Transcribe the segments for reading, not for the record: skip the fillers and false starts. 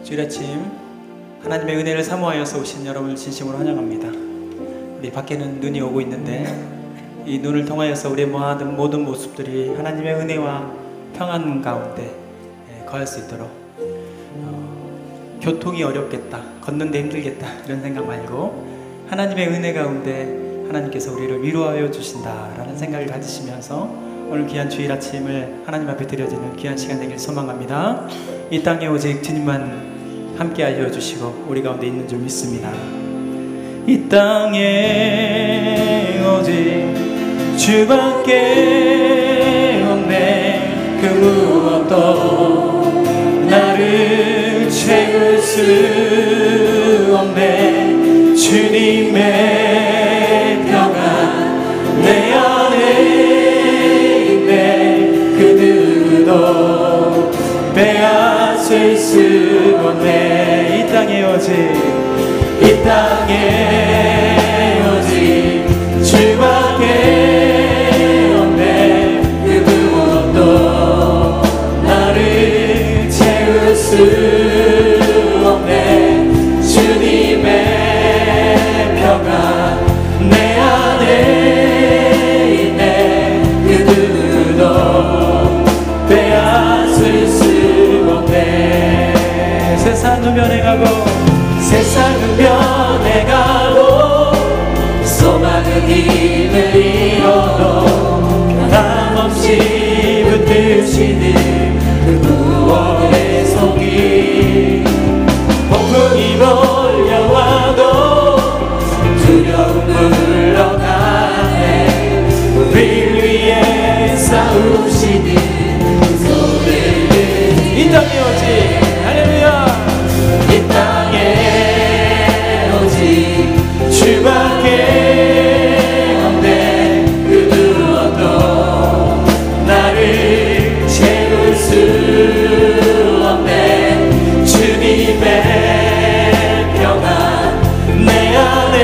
주일 아침 하나님의 은혜를 사모하여서 오신 여러분을 진심으로 환영합니다. 우리 밖에는 눈이 오고 있는데 이 눈을 통하여서 우리의 모든 모습들이 하나님의 은혜와 평안 가운데 거할 수 있도록 교통이 어렵겠다, 걷는데 힘들겠다 이런 생각 말고 하나님의 은혜 가운데 하나님께서 우리를 위로하여 주신다라는 생각을 가지시면서 오늘 귀한 주일 아침을 하나님 앞에 드려지는 귀한 시간 되길 소망합니다. 이 땅에 오직 주님만 함께 알려주시고 우리 가운데 있는 줄 믿습니다. 이 땅에 오직 주밖에 없네. 그 무엇도 나를 채울 수 없네. 주님의 평안 내 안에 있네. 그 누구도 빼앗을 수 없네. 이 땅에 오직 주밖에 없네. 그 무엇도 나를 채울 수 없네. 주님의 평안 내 안에 있네. 그 누구도 빼앗을 수 없네. 세상은 변해가고 소망은 힘을 잃어도 변함없이 붙드시는 그 구원의 손길. 폭풍이 몰려와도 두려움 물러가네. 우릴 위해 싸우시는 소리를 이 땅에 오직 할렐루야. 이 땅에 오직 주밖에 없네. 그 무엇도 나를 채울 수 없네. 주님의 평안 내 안에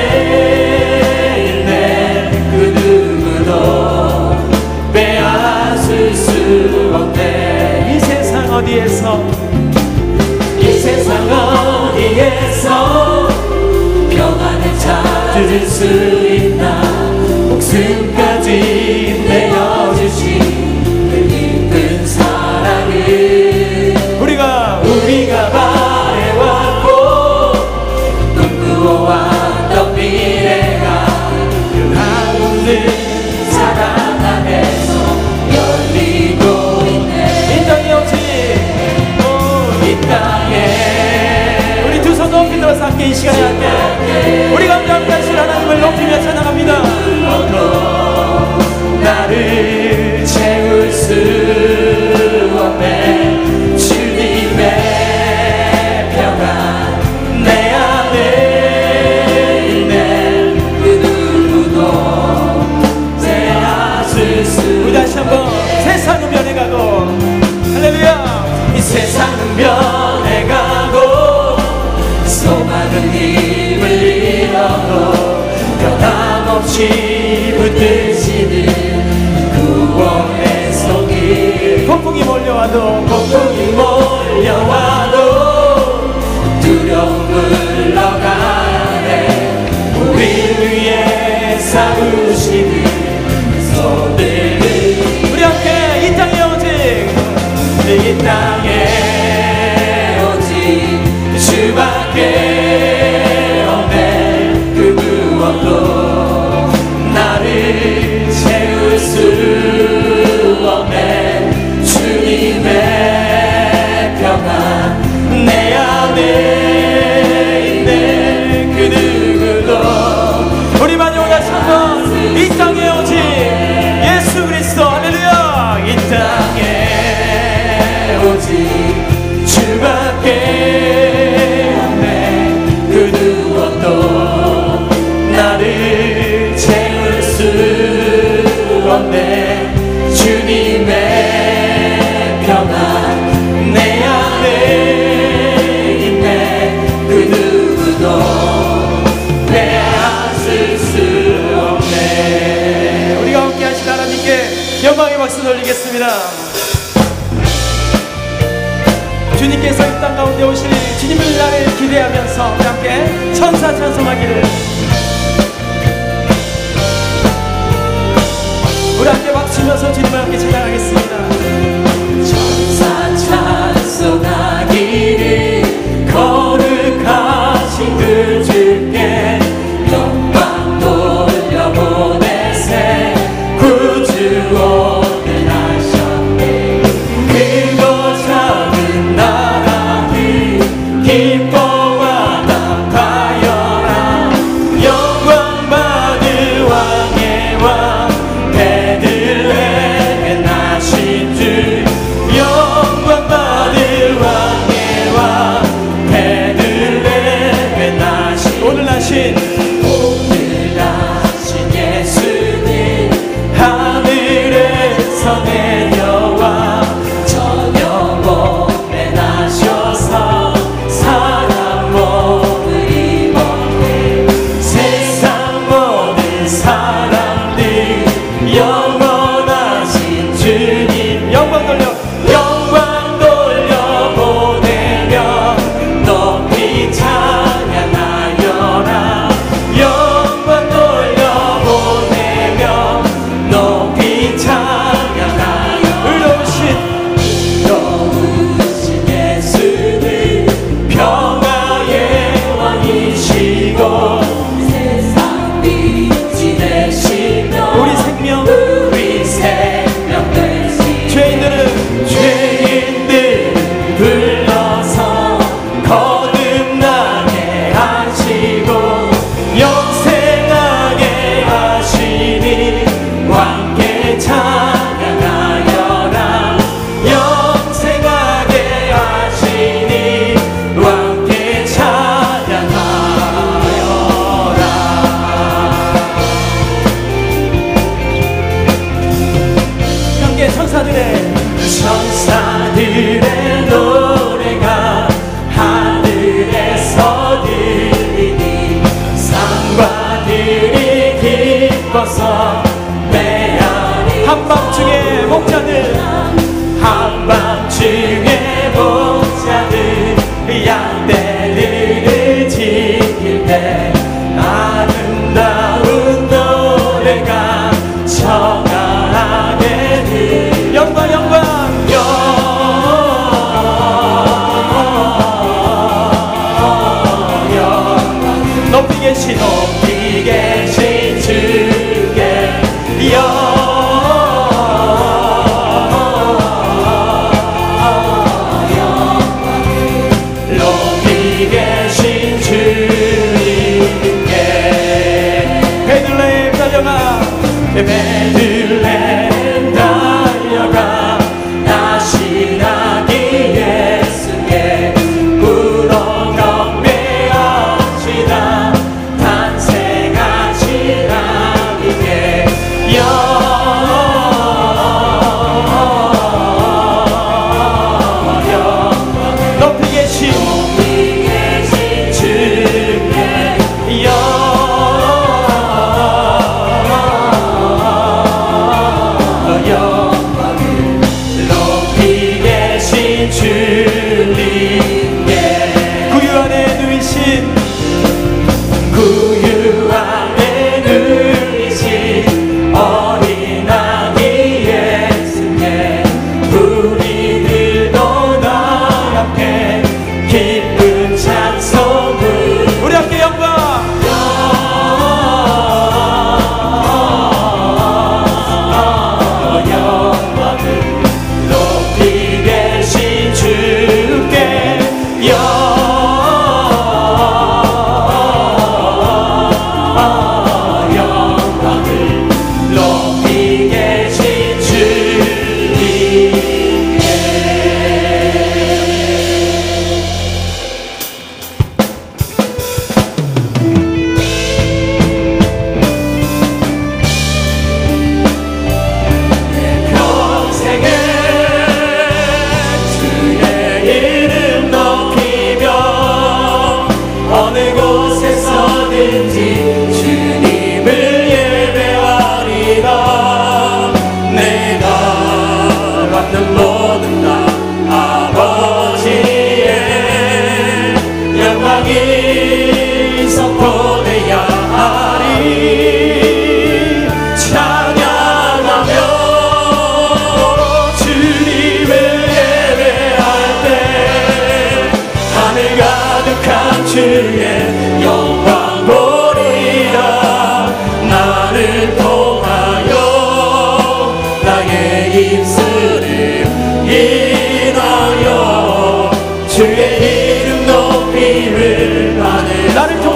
있네. 그 누구도 빼앗을 수 없네. 이 세상 어디에서 평안을 찾을 수 있나. 목숨까지 내어주신 그 깊은 사랑을 우리가 바래왔고 꿈꾸어왔던 미래가 그 한없는 사랑 안에서 열리고 있네. 이 땅에 오직 이 땅에 우리 두 손 높이 들어서 함께 이 시간에 함께 우리 가운데 함께 하실 하나님을 높이며 찬양합니다. 나를 채울 수 없네. 주님의 평안 내 안에 있네. 그 누구도 빼앗을 수. 우리 다시 한번 세상은 변해가고 할렐루야. 이 세상은 변해가고 소망은 힘을 잃어도 변함없이 붙드시는 구원의 손길. 폭풍이 몰려와도 두려움 물러가네. 우릴 위해 싸우시는 손들. 우리 함께 이 땅에 오직 주밖에 없네. 그 무엇도 나를 채울 수 없네. 주님의 평안 내 안에 있네. 그 누구도. 우리 마지막으로 다시 한번 이 땅에 오직 예수 그리스도 할렐루야. 이 땅에 오직 주밖에 없네. 그 누구도 나를 채울 수 없네. 주님의 평안 내 안에 있네. 그 누구도 빼앗을 수 없네. 우리가 함께 하신 하나님께 영광의 박수 돌리겠습니다. 주님께서 이 땅 가운데 오실 주님을 나를 기대하면서 우리 함께 천사 찬송하기를. 우리 함께 박수치면서 주님을 함께 찬양하겠습니다. 천사 찬송하기를 거룩하신 그 주께 영광 돌려보내세. 구주오늘 하셨네. 크고 작은 나라들 기뻐와 나타여라. 영광 받을 왕의 왕 베들레헴에 나신 주. 영광 받을 왕의 왕 베들레헴에 나신 오늘 나신 예수님 하늘에서 내려와 저녁 몸에 나셔서 사람 몸을 입었네. 세상 모든 사람들 영원하신 주님 영광 돌려 보내며 높이 찬양하여라. 영광 돌려 보내며 높이 찬양하여라. 의로우신 예수는 평화의 왕이시고 세상 빛이 되시며 우리 생명 되시. 죄인들은 죄인들 불러서 거듭나게 하시고 영생하게 하시니 왕께 찬양하여라. 영생하게 하시니 왕께 찬양하여라. 함께 천사들의 노래가 하늘에서 들리니 상관들이 기뻐서 메아리. 한밤중에 목자들 한밤중에 목자들 양떼들을 지킬 때 아름다운 노래가 청하게 들려. 영광 높이 계신 높이 계신 주께 높이 계신 주님께 베들레헴 달려가 베들레헴 달려가 나시나기 예수께 불어 경배하시다. 탄생하시나 이게 높이 계신 주께 입술을 인하여 주의 이름 높임을 받으소서.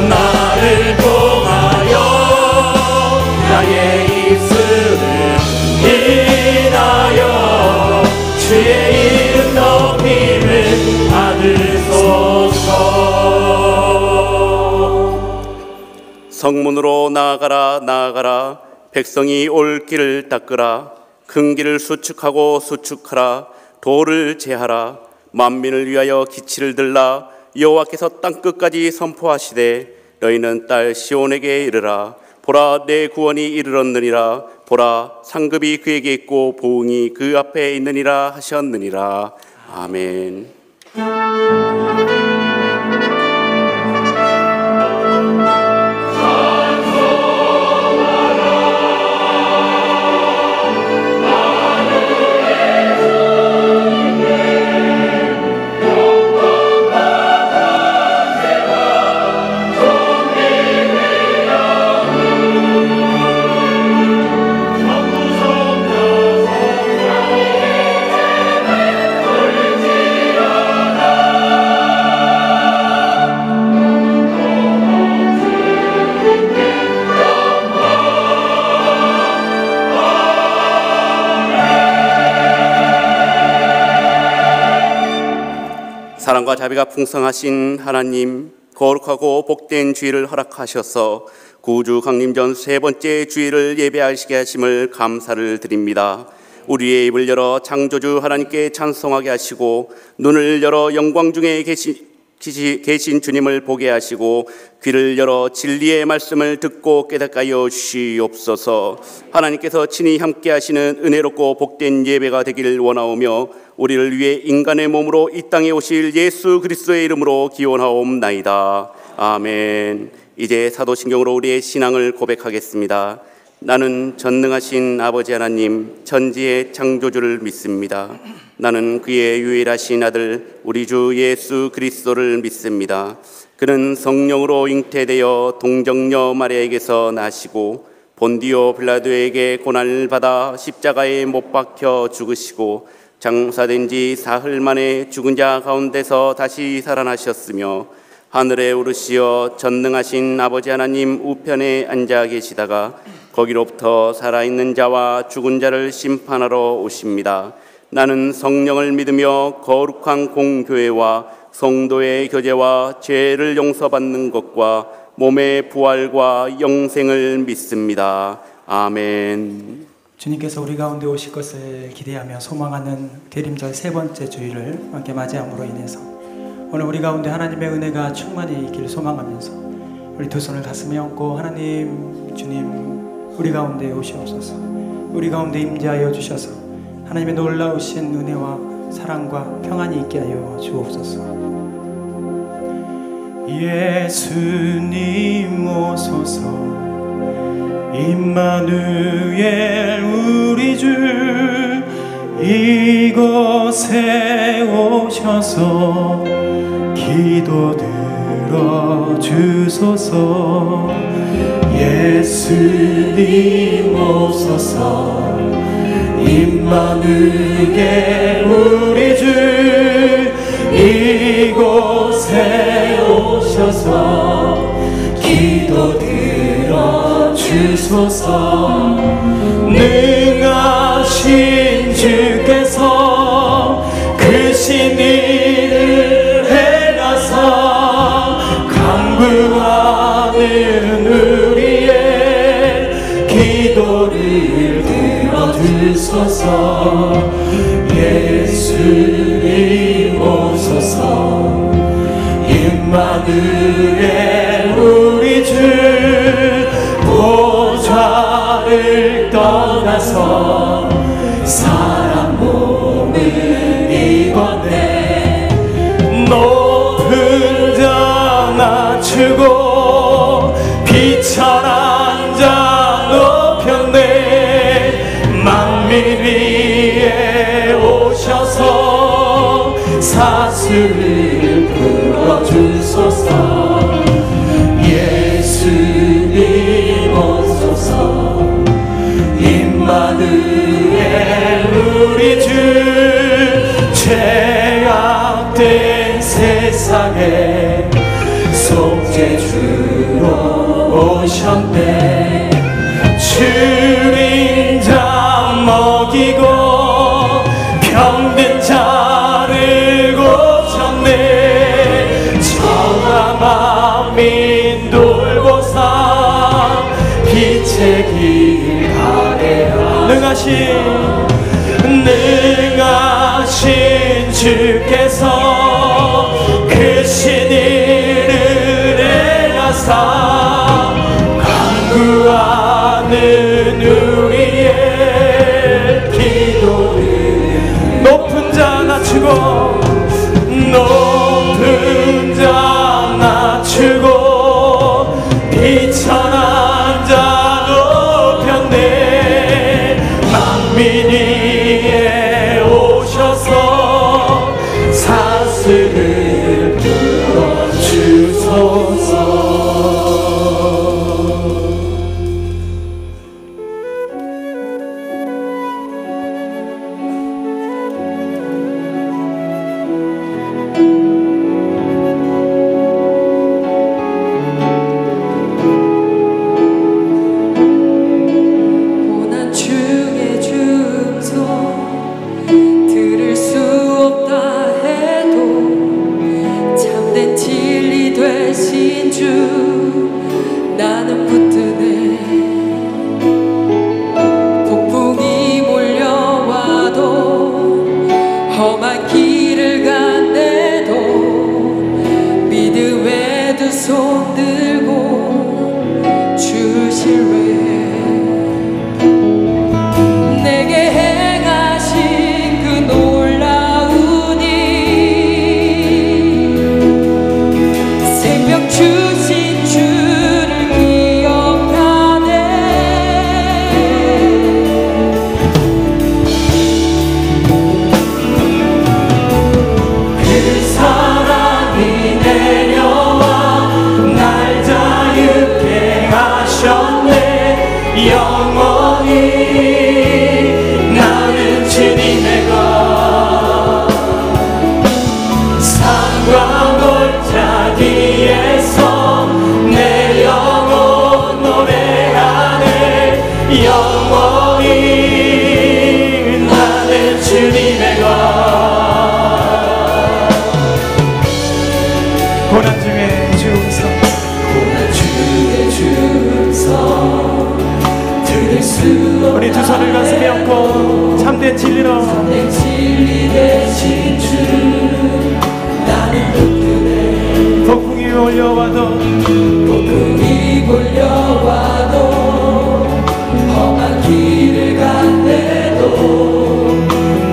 나를 통하여 나의 입술을 인하여 주의 이름 높임을 받으소서. 성문으로 나아가라 나아가라. 백성이 올 길을 닦으라. 큰 길을 수축하고 수축하라. 도를 제하라. 만민을 위하여 기치를 들라. 여호와께서 땅끝까지 선포하시되 너희는 딸 시온에게 이르라. 보라, 내 구원이 이르렀느니라. 보라, 상급이 그에게 있고 보응이 그 앞에 있느니라 하셨느니라. 아멘. 사랑과 자비가 풍성하신 하나님, 거룩하고 복된 주일을 허락하셔서 구주 강림전 세 번째 주일을 예배하시게 하심을 감사를 드립니다. 우리의 입을 열어 창조주 하나님께 찬송하게 하시고 눈을 열어 영광 중에 계신 주님을 보게 하시고 귀를 열어 진리의 말씀을 듣고 깨닫게 하여 주시옵소서. 하나님께서 친히 함께 하시는 은혜롭고 복된 예배가 되기를 원하오며 우리를 위해 인간의 몸으로 이 땅에 오실 예수 그리스도의 이름으로 기원하옵나이다. 아멘. 이제 사도신경으로 우리의 신앙을 고백하겠습니다. 나는 전능하신 아버지 하나님 천지의 창조주를 믿습니다. 나는 그의 유일하신 아들 우리 주 예수 그리스도를 믿습니다. 그는 성령으로 잉태되어 동정녀 마리아에게서 나시고 본디오 빌라도에게 고난을 받아 십자가에 못 박혀 죽으시고 장사된 지 사흘 만에 죽은 자 가운데서 다시 살아나셨으며 하늘에 오르시어 전능하신 아버지 하나님 우편에 앉아 계시다가 거기로부터 살아있는 자와 죽은 자를 심판하러 오십니다. 나는 성령을 믿으며 거룩한 공교회와 성도의 교제와 죄를 용서받는 것과 몸의 부활과 영생을 믿습니다. 아멘. 주님께서 우리 가운데 오실 것을 기대하며 소망하는 대림절 세 번째 주일을 함께 맞이함으로 인해서 오늘 우리 가운데 하나님의 은혜가 충만히 있기를 소망하면서 우리 두 손을 가슴에 얹고 하나님, 주님 우리 가운데 오시옵소서. 우리 가운데 임재하여 주셔서 하나님의 놀라우신 은혜와 사랑과 평안이 있게 하여 주옵소서. 예수님 오소서. 임마누엘 우리 주 이곳에 오셔서 기도 들어주소서. 예수님 오소서. 임마누엘 우리 주 이곳에 오셔서 기도 들어주소서. 능하신 주께서 크신 일을 행하사 간구하는 우리의 기도를 들어주소서. 예수님 오소서. 임마누엘 우리 주 보좌를 떠나서 사람 몸을 입었네. 높은 자 낮추고 비천한 자 높였네. 만민 위에 오셔서 사슬을 풀어주소서. 예수님 오소서. 임마누엘 세상에 속죄주로 오셨네. 주린 자 먹이고 병든 자를 고쳤네. 청함한 민돌보사 빛의 길 가게하. 능하신 주께서 그 신일을 행하사 간구하는 우리의 기도를 높은 자 낮추고 비천한 자 높였네. 만민이 오셔서 사슬을 풀어주소서. 나는 붙드네. 폭풍이 몰려와도 험한 길을 간대도 믿음에 두 손 들고 주실래. 내게 행하신 그 놀라운 일 생명 주신 주를 기억하네. 그 사랑이 내려와 날 자유케 하셨네. 영원히 나는 주님의 것 산과 골짜기에서 내 영혼 노래하네. 영원히 나는 주님의 것. 고난 중에 주음성, 고난 중에 주음성 들을 수 없다. 우리 두 손을 가슴에 얹고 참된 진리로 내 진리 되신 주 나는 붙드네. 폭풍이 몰려와도 폭풍이 몰려와도 험한 길을 간대도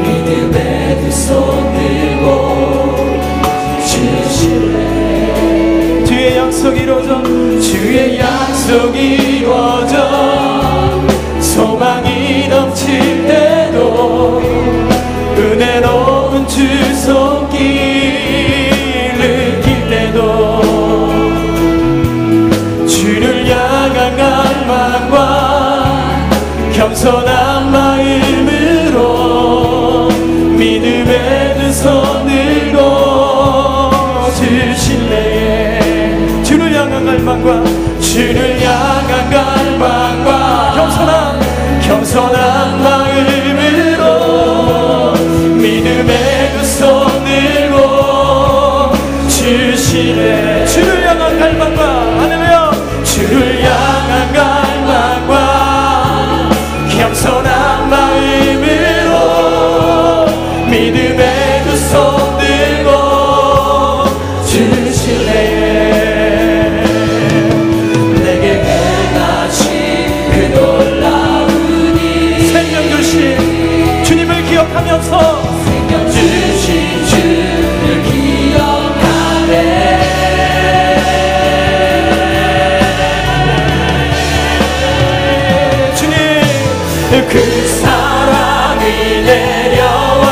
믿음의 두 손 들고 주실래. 주의 약속이 이루어져, 주의 약속이 이루어져 소망이 넘칠 때도 은혜로운 주 손길 느낄 때도 주를 향한 갈망과 겸손한 마음으로 믿음의 두 손 들고 주실래. 주를 향한 갈망과 겸손한 마음으로 믿음의 두 손 들고 주시네. 주를 향한 갈망과 할렐루야. 주를 향한 갈망과 겸손한 마음으로 믿음의 두 손 들고 주실래. 내게 행하신 그 놀라운 일 생명 주신 주님을 기억하면서 생명 주신 주를 기억하네. 주님 그 사랑이 내려와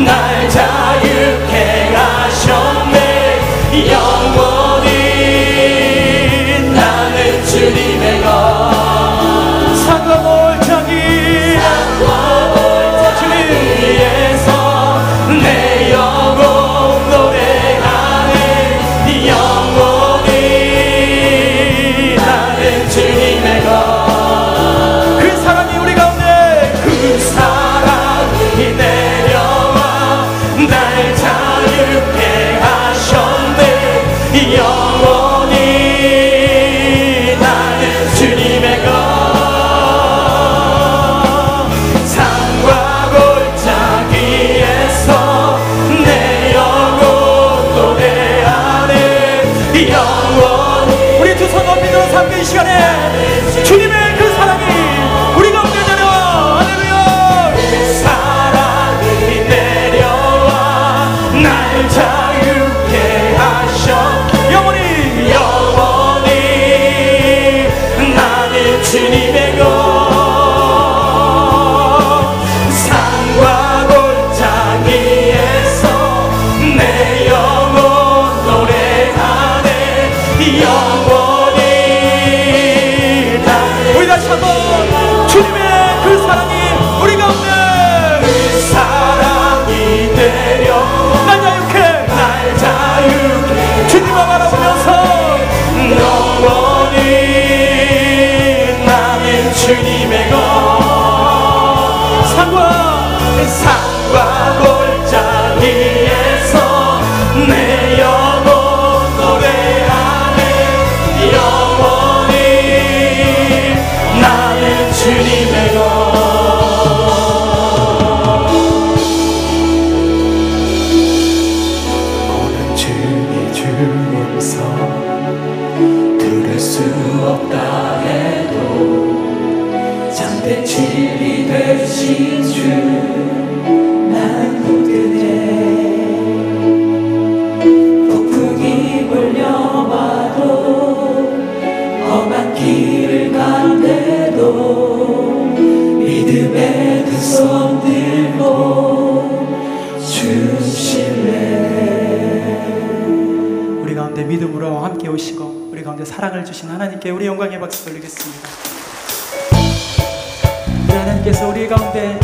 날 자유케 하셨네. 영원히 나는 주님의 것 산과 골짜기 주님 위에서 내 영혼 노래하네. 주님의 것 산과 골짜기에서 내 영혼 노래하네 영원히 우리 다시 한번 주님의 그 사랑이 우리 가운데 그 사랑이 되려 날 자유케 날 자유케 주님을 바라보면서 영원히 나는 주님의 것 산과 골짜기에서 내 영혼 노래하네 영원히 나는 주님의 것 고난 중에 주면서 들을 수 없다 해도 잠든 진리 되신 주 난 믿으네 폭풍이 몰려와도 험한 길을 간대도 믿음의 두 손 들고 주실래. 우리 가운데 믿음으로 함께 오시고 우리 가운데 사랑을 주신 하나님께 우리 영광의 박수 돌리겠습니다. 우리 하나님께서 우리 가운데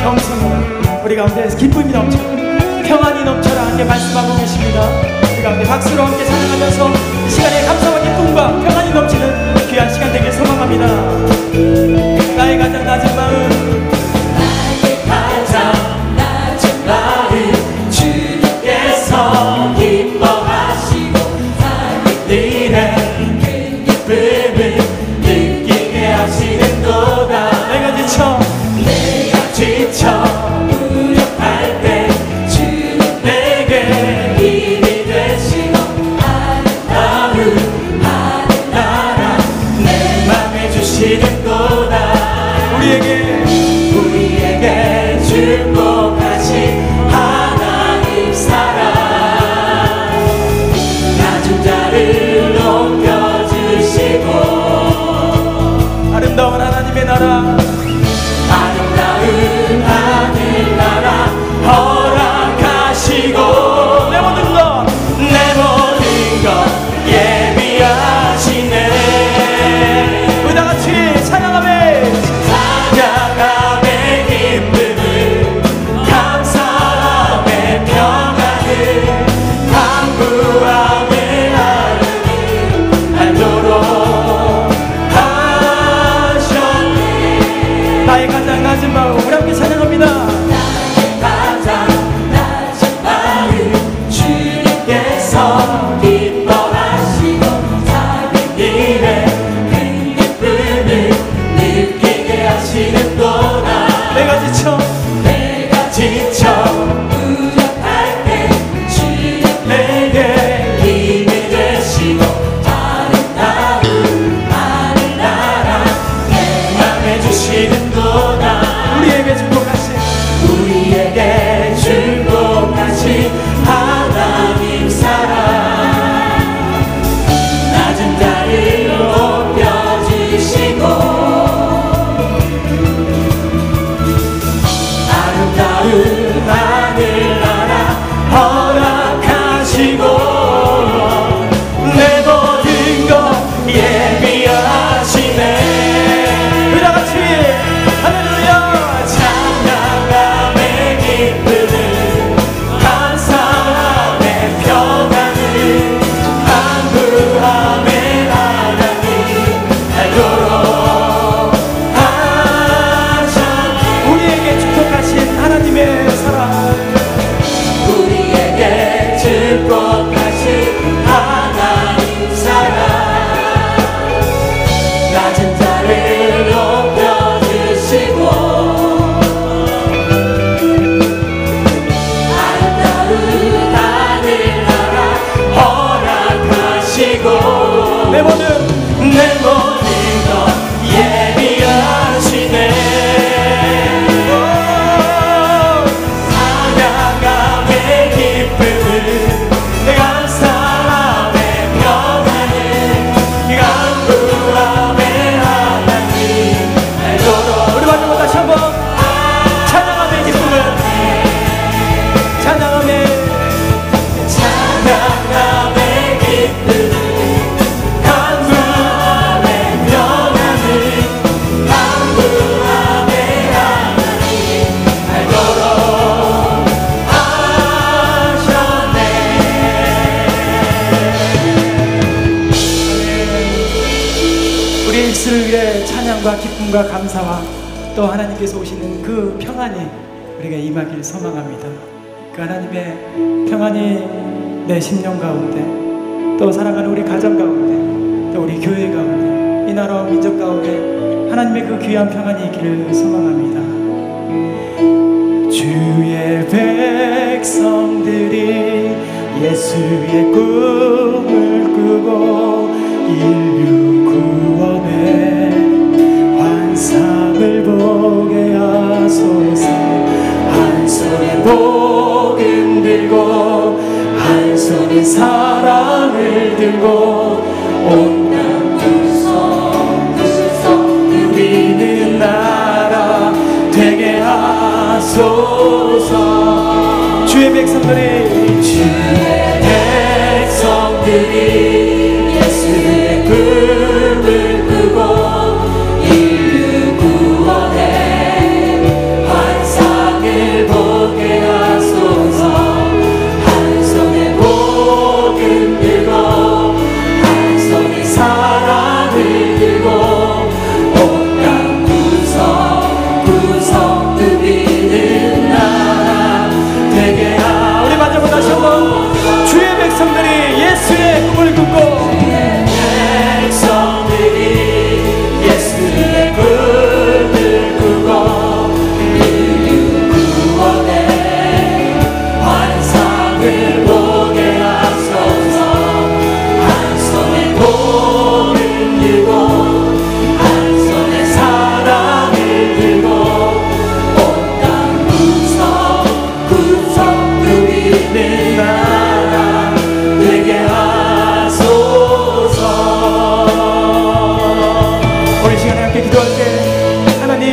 넘쳐라 우리 가운데 기쁨이 넘쳐라 평안이 넘쳐라 함께 말씀하고 계십니다. 우리 가운데 박수로 함께 찬양하면서 이 시간에 감사와 기쁨과 평안이 넘치는 귀한 시간 되길 소망합니다. 나의 가장 낮은 마음 가장 낮은 마음 주님께서 기뻐하시고 일에 큰 기쁨을 느끼게 하시는도다 내가 지쳐 무력할 때 주님 내게 힘이 되시고 아름다운 하늘나라 내 맘에 주시는도다 우리에게 축복하신 하나님 사랑 낮은 자를 높여주시고 아름다운 하나님의 나라 아름다운 하늘나라 허락하시고 내 모든 것 예비하시네 우리 다같이 찬양하며 찬양함의 기쁨을 감사함의 평안을 강구함의 하루를 알도록 하셨네 나의 가장 낮은 마음 우리 함께 찬양합니다. 가장 낮은 마음 주님께서 기뻐하시고 작은 일에 큰 기쁨을 느끼게 하시는도다 내가 지쳐 무력할 때 주님 내게 힘이 되시고 아름다운 하늘나라 내 맘에 주시는도다 우리에게 축복하신 하나님 사랑 낮은 자를 높여주시고 아름다운 하늘나라 허락하시고 내 모든 것 예비하시네 우리 다같이 할렐루야 기쁨과 감사와 또 하나님께서 오시는 그 평안이 우리가 임하길 소망합니다. 그 하나님의 평안이 내 심령 가운데, 또 사랑하는 우리 가정 가운데, 또 우리 교회 가운데, 이 나라와 민족 가운데 하나님의 그 귀한 평안이 있기를 소망합니다. 주의 백성들이 예수의 꿈을 꾸고 인류 구원의 환상을 보게 하소서. 한 손에 복음 들고 한 손에 사랑을 들고 온 땅 구성구성 누리는 나라 되게 하소서. 주의 백성들이 예수의 꿈을 꾸고 인류 구원의 환상을 보게 하소서. 한 손에 복음 들고 한 손에 사랑을 들고 온 땅 구성구성 누리는 나라 되게 하소서. 우리 마지막으로 다시 한번 주의 백성들이 예수의 꿈을 꾸고 예수의 꿈을 꾸고 인류 구원의 환상을 보게 하소서. 한 손에 복음 들고 한 손에 사랑을 들고 온 땅 구성구성 누리는 나라 되게 하소서. 오늘 시간에 함께 기도할 때 하나님,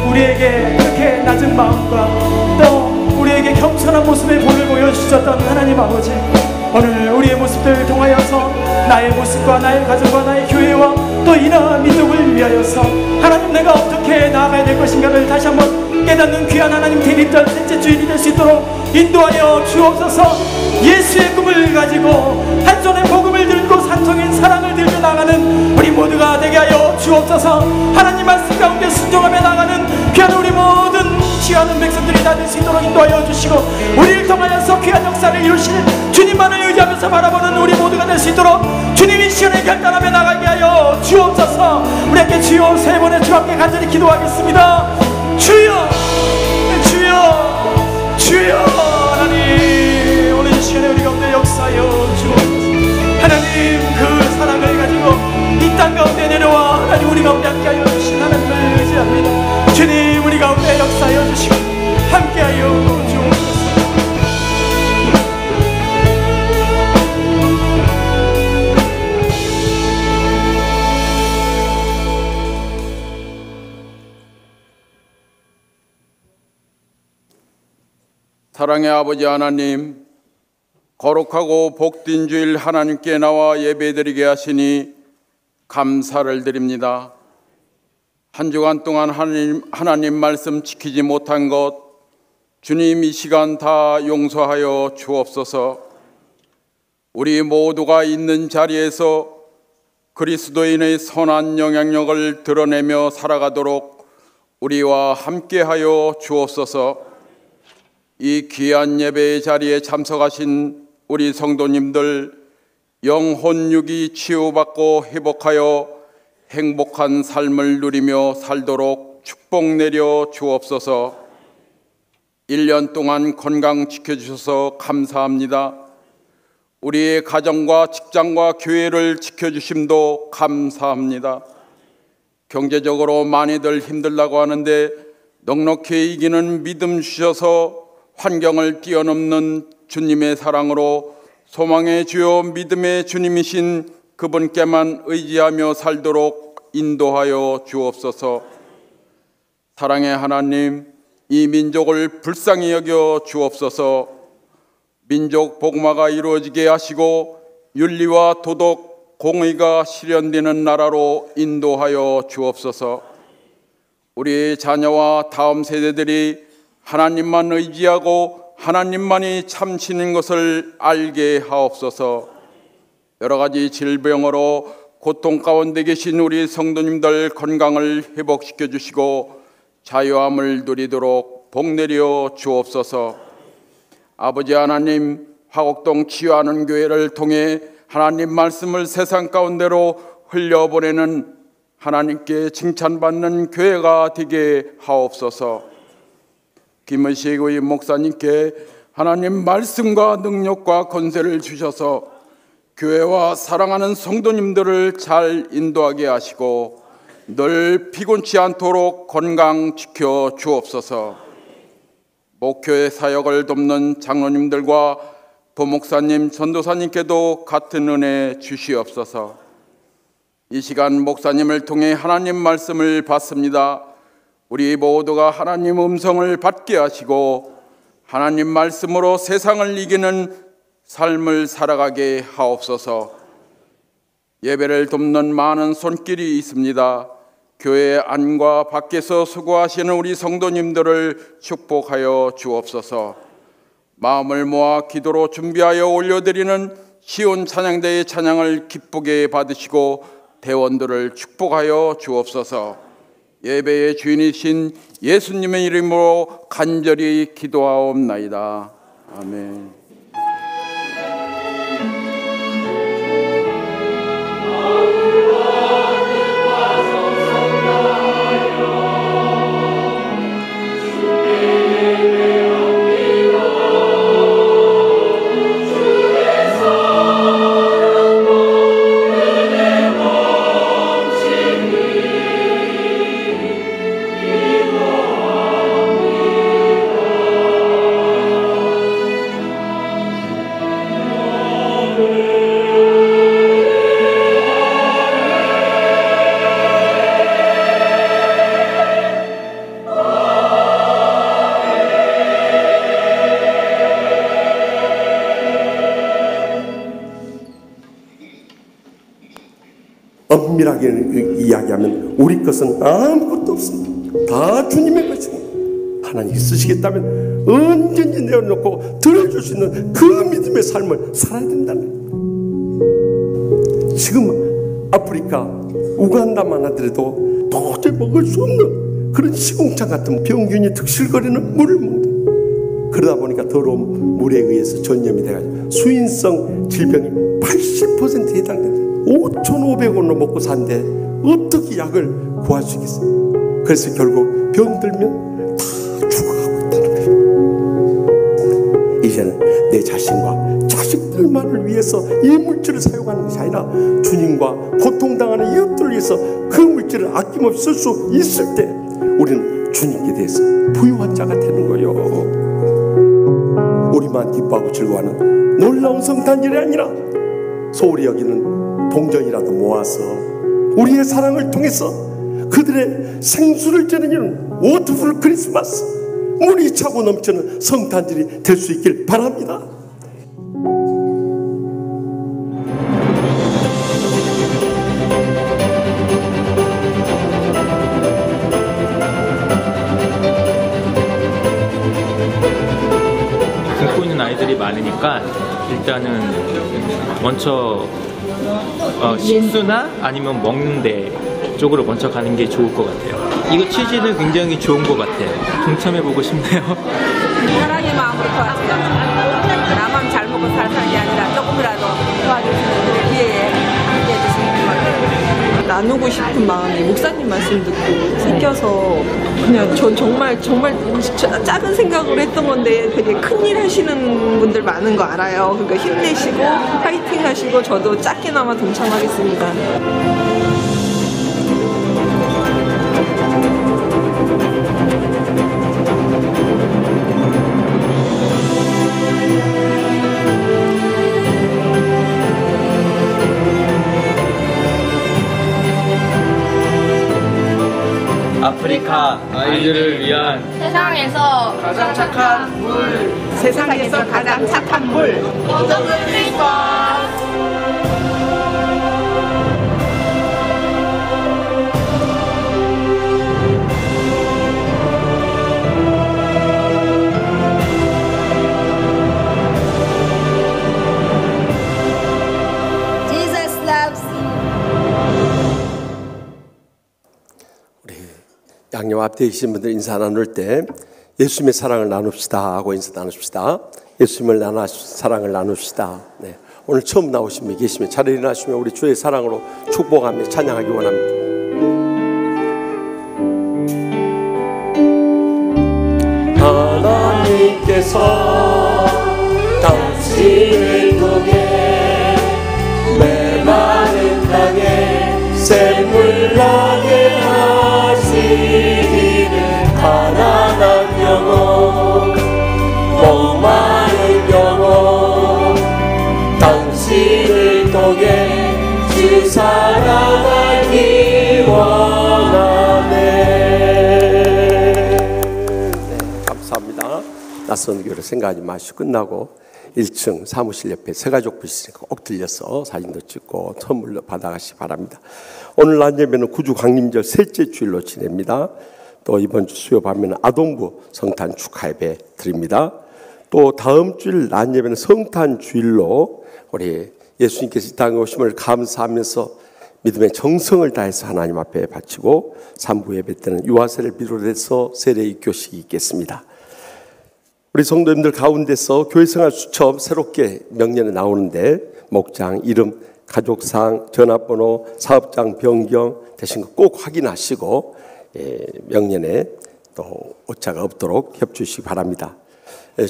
우리에게 이렇게 낮은 마음과 또 우리에게 겸손한 모습의 본을 보여주셨던 하나님 아버지, 오늘 우리의 모습들을 통하여서 나의 모습과 나의 가정과 나의 교회와 또 이 나라 민족을 위하여서 하나님, 내가 어떻게 나아가야 될 것인가를 다시 한번 깨닫는 귀한 하나님 대립절 셋째 주일이 될 수 있도록 인도하여 주옵소서. 예수의 꿈을 가지고 한 손에 복음을 들고 한 손에 사랑을 들고 나가는 우리 모두가 되게 하여 주옵소서. 하나님 말씀 가운데 순종하며 나가는 귀한 우리 모든 지하는 백성들이 다 될 수 있도록 인도하여 주시고, 우리를 통하여서 귀한 역사를 이루실 주님만을 의지하면서 바라보는 우리 모두가 될 수 있도록 주님이 시간에 결단하며 나가게 하여 주옵소서. 우리에게 주여 세 번의 주 앞에 간절히 기도하겠습니다. 주여, 주여, 주여. 하나님, 오늘 이 시간에 우리 가운데 역사하여 주옵소서. 하나님, 그 사랑을 가지고 이 땅 가운데 내려와 하나님 우리 가운데 함께하여 주신 하나님을 의지합니다. 주님, 우리 가운데 역사하여 주시고 함께하여 주옵소서. 사랑의 아버지 하나님, 거룩하고 복된 주일 하나님께 나와 예배드리게 하시니 감사를 드립니다. 한 주간 동안 하나님 말씀 지키지 못한 것, 주님 이 시간 다 용서하여 주옵소서. 우리 모두가 있는 자리에서 그리스도인의 선한 영향력을 드러내며 살아가도록 우리와 함께하여 주옵소서. 이 귀한 예배의 자리에 참석하신 우리 성도님들 영혼육이 치유받고 회복하여 행복한 삶을 누리며 살도록 축복 내려 주옵소서. 1년 동안 건강 지켜주셔서 감사합니다. 우리의 가정과 직장과 교회를 지켜주심도 감사합니다. 경제적으로 많이들 힘들다고 하는데 넉넉히 이기는 믿음 주셔서 환경을 뛰어넘는 주님의 사랑으로 소망의 주요 믿음의 주님이신 그분께만 의지하며 살도록 인도하여 주옵소서. 사랑의 하나님, 이 민족을 불쌍히 여겨 주옵소서. 민족 복음화가 이루어지게 하시고 윤리와 도덕, 공의가 실현되는 나라로 인도하여 주옵소서. 우리 자녀와 다음 세대들이 하나님만 의지하고 하나님만이 참신인 것을 알게 하옵소서. 여러 가지 질병으로 고통 가운데 계신 우리 성도님들 건강을 회복시켜 주시고 자유함을 누리도록 복 내려 주옵소서. 아버지 하나님, 화곡동 치유하는 교회를 통해 하나님 말씀을 세상 가운데로 흘려보내는 하나님께 칭찬받는 교회가 되게 하옵소서. 김은식 의원 목사님께 하나님 말씀과 능력과 권세를 주셔서 교회와 사랑하는 성도님들을 잘 인도하게 하시고 늘 피곤치 않도록 건강 지켜 주옵소서. 목교회 사역을 돕는 장로님들과 부목사님, 전도사님께도 같은 은혜 주시옵소서. 이 시간 목사님을 통해 하나님 말씀을 받습니다. 우리 모두가 하나님 음성을 받게 하시고 하나님 말씀으로 세상을 이기는 삶을 살아가게 하옵소서. 예배를 돕는 많은 손길이 있습니다. 교회 안과 밖에서 수고하시는 우리 성도님들을 축복하여 주옵소서. 마음을 모아 기도로 준비하여 올려드리는 시온 찬양대의 찬양을 기쁘게 받으시고 대원들을 축복하여 주옵소서. 예배의 주인이신 예수님의 이름으로 간절히 기도하옵나이다. 아멘. 엄밀하게 이야기하면 우리 것은 아무것도 없습니다. 다 주님의 것입니다. 하나님이 쓰시겠다면 언제든지 내어놓고 들어줄 수 있는 그 믿음의 삶을 살아야 된다는 거예요. 지금 아프리카 우간다만 하더라도 도저히 먹을 수 없는 그런 시궁창 같은 병균이 득실거리는 물을 먹는다. 그러다 보니까 더러운 물에 의해서 전염이 돼가지고 수인성 질병이 80%에 해당된다. 5,500원으로 먹고 산데 어떻게 약을 구할 수 있겠어요? 그래서 결국 병들면 다 죽어가고 있다는 거예요. 이제는 내 자신과 자식들만을 위해서 이 물질을 사용하는 것이 아니라 주님과 고통당하는 이웃들을 위해서 그 물질을 아낌없이 쓸 수 있을 때 우리는 주님께 대해서 부유한 자가 되는 거예요. 우리만 기뻐하고 즐거워하는 놀라운 성탄절이 아니라 소홀히 여기는 동전이라도 모아서 우리의 사랑을 통해서 그들의 생수를 지니는 워터풀 크리스마스, 물이 차고 넘치는 성탄절이 될 수 있길 바랍니다. 굶고 있는 아이들이 많으니까 일단은 먼저 식수나 아니면 먹는 데 쪽으로 먼저 가는 게 좋을 것 같아요. 이거 취지는 굉장히 좋은 것 같아요. 동참해보고 싶네요. 사랑의 마음으로 도와주세요. 나만 잘 먹고 사는 게 아니라 조금이라도 도와주시는 우리 기회에 함께 해주시는 것 같아요. 나누고 싶은 마음이 목사님 말씀 듣고 생겨서 그냥 전 정말 작은 생각으로 했던 건데 되게 큰일 하시는 분들 많은 거 알아요. 그러니까 힘내시고 파이팅 하시고 저도 작게나마 동참하겠습니다. 아프리카 아이들을 위한 세상에서 가장 착한 물, 세상에서 가장 착한 물, 원더풀 크리스마스. Jesus loves you. 양옆 앞에 계신 분들 인사 나눌 때 예수님의 사랑을 나눕시다 하고 인사 나눕시다. 예수님을 사랑을 나눕시다. 네. 오늘 처음 나오신 분이 계시면 자리에 일어나시면 우리 주의 사랑으로 축복하며 찬양하기 원합니다. 하나님께서 당신을 통해 메마른 땅에 샘물 나게 하시기를 가난한 영혼 목마른 영혼 당신을 통해 주 사랑하기 원하네. 감사합니다. 낯선 교회를 생각하지 마시고 끝나고 1층 사무실 옆에 새가족 부시니까 꼭 들려서 사진도 찍고 선물로 받아가시기 바랍니다. 오늘 낮 예배는 구주 강림절 셋째 주일로 지냅니다. 또 이번 주 수요 밤에는 아동부 성탄 축하 예배 드립니다. 또 다음 주일 낮 예배는 성탄 주일로 우리 예수님께서 이 땅에 오심을 감사하면서 믿음의 정성을 다해서 하나님 앞에 바치고 3부 예배 때는 유아세를 비롯해서 세례 입교식이 있겠습니다. 우리 성도님들 가운데서 교회생활 수첩 새롭게 명년에 나오는데 목장, 이름, 가족상, 전화번호, 사업장 변경 되신 거 꼭 확인하시고 명년에 또 오차가 없도록 협조해 주시기 바랍니다.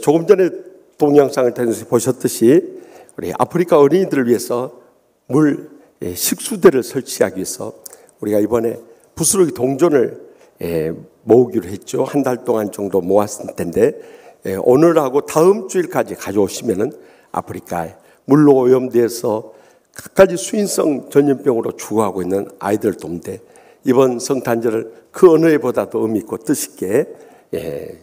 조금 전에 동영상을 통해서 보셨듯이 우리 아프리카 어린이들을 위해서 식수대를 설치하기 위해서 우리가 이번에 부스러기 동전을 모으기로 했죠. 한 달 동안 정도 모았을 텐데 오늘하고 다음 주일까지 가져오시면은 아프리카에 물로 오염돼서 갖가지 수인성 전염병으로 죽어가고 있는 아이들 돕는데 이번 성탄절을 그 어느 해보다도 의미 있고 뜻있게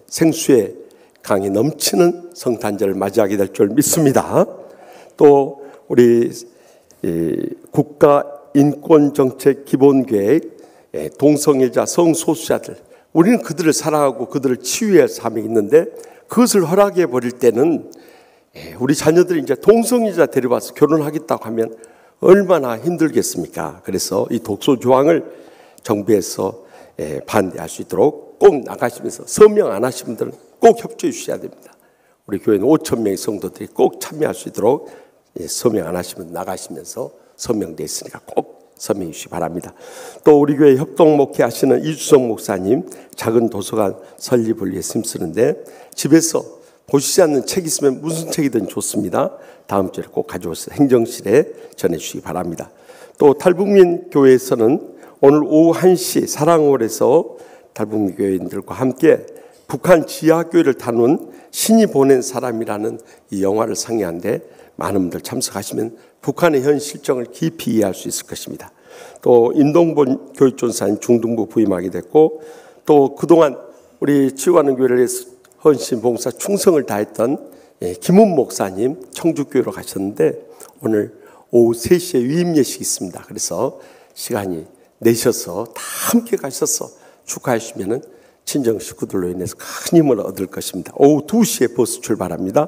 생수의 강이 넘치는 성탄절을 맞이하게 될 줄 믿습니다. 또 우리 국가인권정책기본계획 동성애자 성소수자들 우리는 그들을 사랑하고 그들을 치유해야 할 사명이 있는데 그것을 허락해 버릴 때는 우리 자녀들이 이제 동성애자 데려와서 결혼하겠다고 하면 얼마나 힘들겠습니까? 그래서 이 독소 조항을 정부에서 반대할 수 있도록 꼭 나가시면서 서명 안 하신 분들은 꼭 협조해 주셔야 됩니다. 우리 교회는 5,000명의 성도들이 꼭 참여할 수 있도록 서명 안 하시면 나가시면서 서명돼 있으니까 꼭 서명해 주시기 바랍니다. 또 우리 교회 협동 목회하시는 이주성 목사님 작은 도서관 설립을 위해 힘쓰는데 집에서 보시지 않는 책 있으면 무슨 책이든 좋습니다. 다음 주에 꼭 가져오셔서 행정실에 전해주시기 바랍니다. 또 탈북민 교회에서는 오늘 오후 1시 사랑홀에서 탈북민 교회인들과 함께 북한 지하교회를 다룬 신이 보낸 사람이라는 이 영화를 상영하는데 많은 분들 참석하시면 북한의 현 실정을 깊이 이해할 수 있을 것입니다. 또 임동본 교육전사님 중등부 부임하게 됐고 또 그동안 우리 치유하는 교회를 위해서 헌신 봉사 충성을 다했던 김훈 목사님 청주교회로 가셨는데 오늘 오후 3시에 위임 예식이 있습니다. 그래서 시간이 내셔서 다 함께 가셔서 축하해 주시면 친정 식구들로 인해서 큰 힘을 얻을 것입니다. 오후 2시에 버스 출발합니다.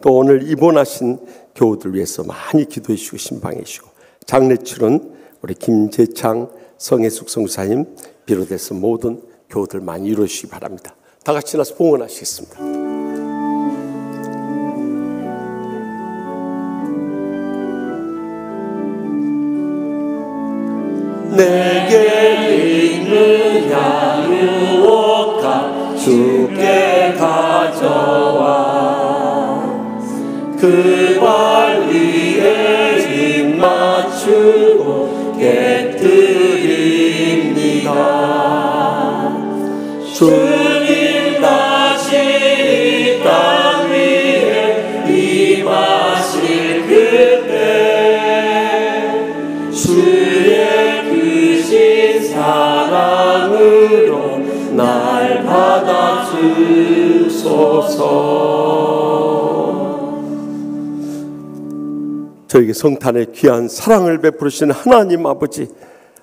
또 오늘 입원하신 교우들 위해서 많이 기도해 주시고 신방해 주시고 장례출은 우리 김재창 성혜숙 성사님 비롯해서 모든 교우들 많이 이루어 주시기 바랍니다. 다 같이 나서 봉헌하시겠습니다. 내게 있느냐 유혹하 주께 가져와 그 발 위에 입 맞추고 깨뜨립니다. 주님 다시 이 땅 위에 임하실 그때 주의 크신 사랑으로 날 받아주소서. 저에게 성탄의 귀한 사랑을 베푸시는 하나님 아버지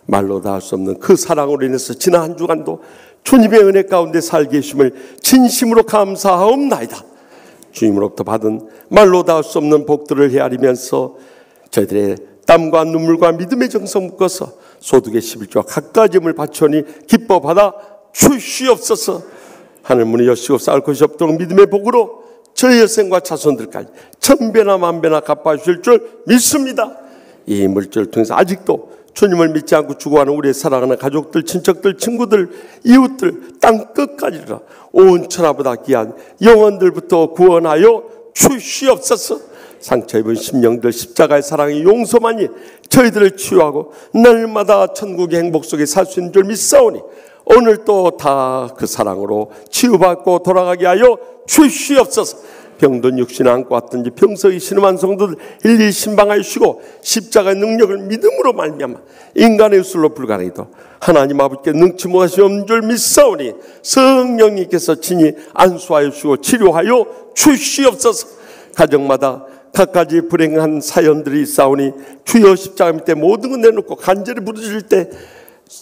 말로 다 할 수 없는 그 사랑으로 인해서 지난 한 주간도 주님의 은혜 가운데 살게 해주심을 진심으로 감사하옵나이다. 주님으로부터 받은 말로 다 할 수 없는 복들을 헤아리면서 저희들의 땀과 눈물과 믿음의 정성 묶어서 소득의 11조와 갖가짐을 바쳐니 기뻐 받아 주시옵소서. 하늘 문을 여시고 쌓을 것이 없도록 믿음의 복으로 저희 여생과 자손들까지 천배나 만배나 갚아주실 줄 믿습니다. 이 물질을 통해서 아직도 주님을 믿지 않고 죽어가는 우리의 사랑하는 가족들, 친척들, 친구들, 이웃들 땅 끝까지라 온 천하보다 귀한 영혼들부터 구원하여 주시옵소서. 상처 입은 심령들 십자가의 사랑의 용서만이 저희들을 치유하고 날마다 천국의 행복 속에 살 수 있는 줄 믿사오니 오늘 또 다 그 사랑으로 치유받고 돌아가게 하여 주시옵소서. 병든 육신을 안고 왔든지 병석이 신음한 성도들 일일이 신방하여 주시고 십자가의 능력을 믿음으로 말미암아 인간의 의술로 불가능해도 하나님 아버지께 능치 못하시 없는 줄 믿사오니 성령님께서 친히 안수하여 주시고 치료하여 주시옵소서. 가정마다 각가지 불행한 사연들이 있사오니 주여 십자가 밑에 모든 걸 내놓고 간절히 부르실 때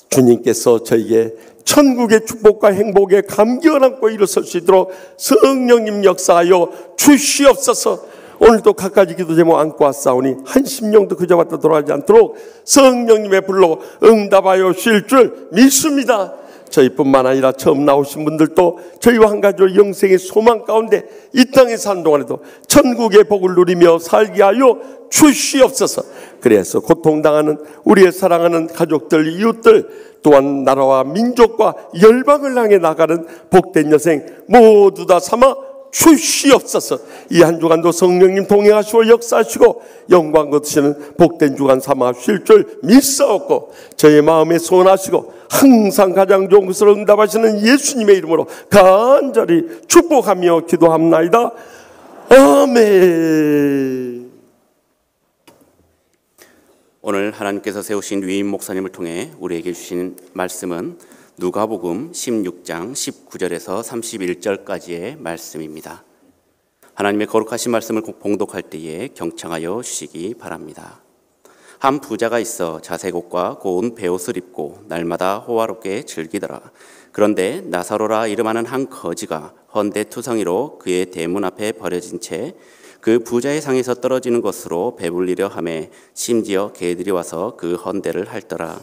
주님께서 저에게 천국의 축복과 행복의 감격을 안고 일어설 수 있도록 성령님 역사하여 주시옵소서. 오늘도 각가지 기도 제목 안고 왔사오니 한 심령도 그저마다 돌아가지 않도록 성령님의 불로 응답하여 주실 줄 믿습니다. 저희뿐만 아니라 처음 나오신 분들도 저희와 한 가지로 영생의 소망 가운데 이 땅에 사는 동안에도 천국의 복을 누리며 살게 하여 주시옵소서. 그래서 고통당하는 우리의 사랑하는 가족들, 이웃들, 또한 나라와 민족과 열방을 향해 나가는 복된 여생 모두 다 삼아 주시옵소서. 이 한 주간도 성령님 동행하시고 역사하시고 영광 거두시는 복된 주간 삼아 주실 줄 믿사옵고 저의 마음에 소원하시고 항상 가장 좋은 것을 응답하시는 예수님의 이름으로 간절히 축복하며 기도합나이다. 아멘. 오늘 하나님께서 세우신 위임 목사님을 통해 우리에게 주신 말씀은 누가복음 16장 19절에서 31절까지의 말씀입니다. 하나님의 거룩하신 말씀을 봉독할 때에 경청하여 주시기 바랍니다. 한 부자가 있어 자색옷과 고운 베옷을 입고 날마다 호화롭게 즐기더라. 그런데 나사로라 이름하는 한 거지가 헌데투성이로 그의 대문 앞에 버려진 채 그 부자의 상에서 떨어지는 것으로 배불리려 하매 심지어 개들이 와서 그 헌데를 핥더라.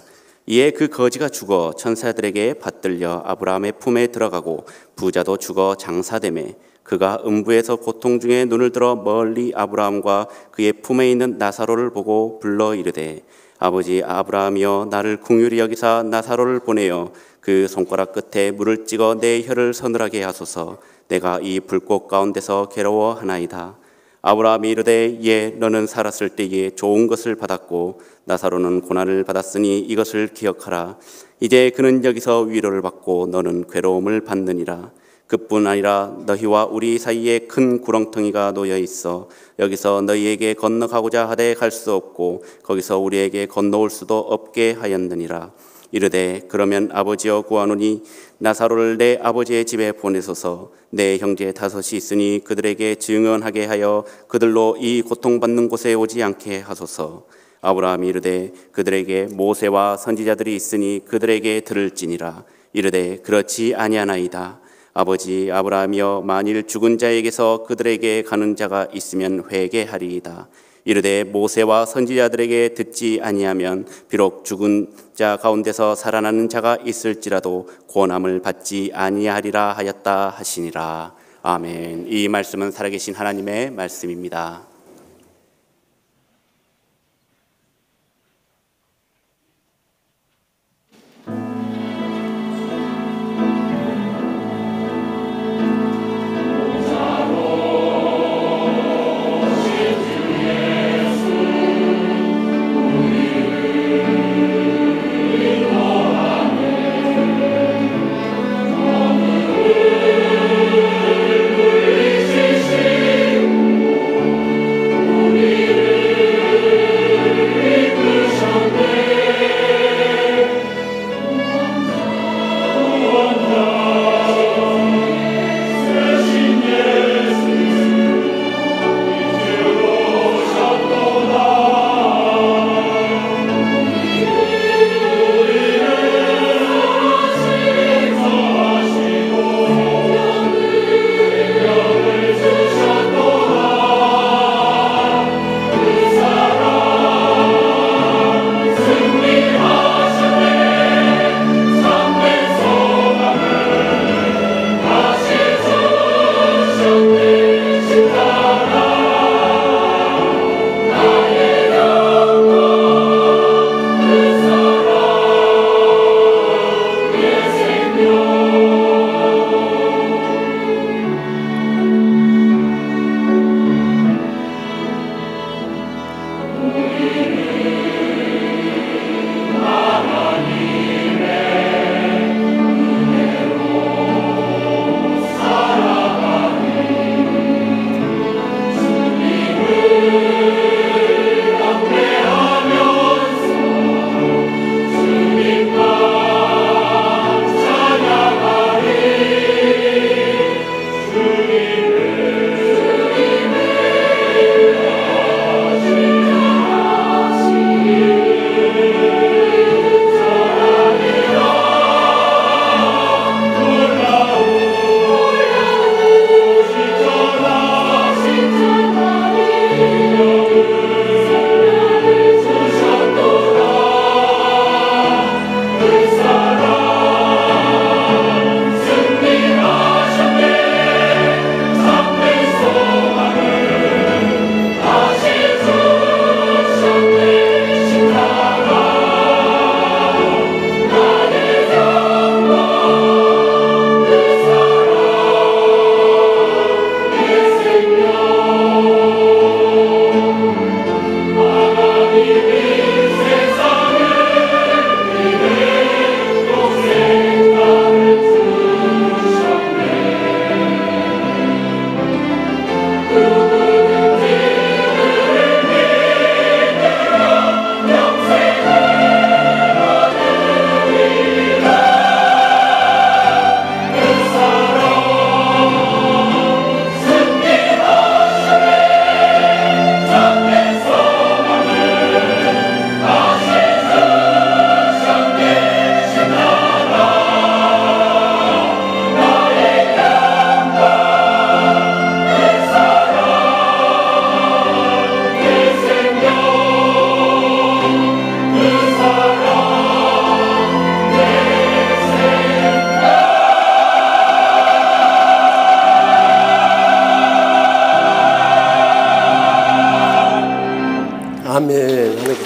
이에 그 거지가 죽어 천사들에게 받들려 아브라함의 품에 들어가고 부자도 죽어 장사되매 그가 음부에서 고통 중에 눈을 들어 멀리 아브라함과 그의 품에 있는 나사로를 보고 불러 이르되 아버지 아브라함이여 나를 긍휼히 여기사 나사로를 보내어 그 손가락 끝에 물을 찍어 내 혀를 서늘하게 하소서. 내가 이 불꽃 가운데서 괴로워하나이다. 아브라함이 이르되 예 너는 살았을 때에 좋은 것을 받았고 나사로는 고난을 받았으니 이것을 기억하라. 이제 그는 여기서 위로를 받고 너는 괴로움을 받느니라. 그뿐 아니라 너희와 우리 사이에 큰 구렁텅이가 놓여 있어 여기서 너희에게 건너가고자 하되 갈 수 없고 거기서 우리에게 건너올 수도 없게 하였느니라. 이르되 그러면 아버지여 구하노니 나사로를 내 아버지의 집에 보내소서. 내 형제 다섯이 있으니 그들에게 증언하게 하여 그들로 이 고통받는 곳에 오지 않게 하소서. 아브라함이 이르되 그들에게 모세와 선지자들이 있으니 그들에게 들을지니라. 이르되 그렇지 아니하나이다. 아버지 아브라함이여 만일 죽은 자에게서 그들에게 가는 자가 있으면 회개하리이다. 이르되 모세와 선지자들에게 듣지 아니하면 비록 죽은 자 가운데서 살아나는 자가 있을지라도 고난을 받지 아니하리라 하였다 하시니라. 아멘. 이 말씀은 살아계신 하나님의 말씀입니다.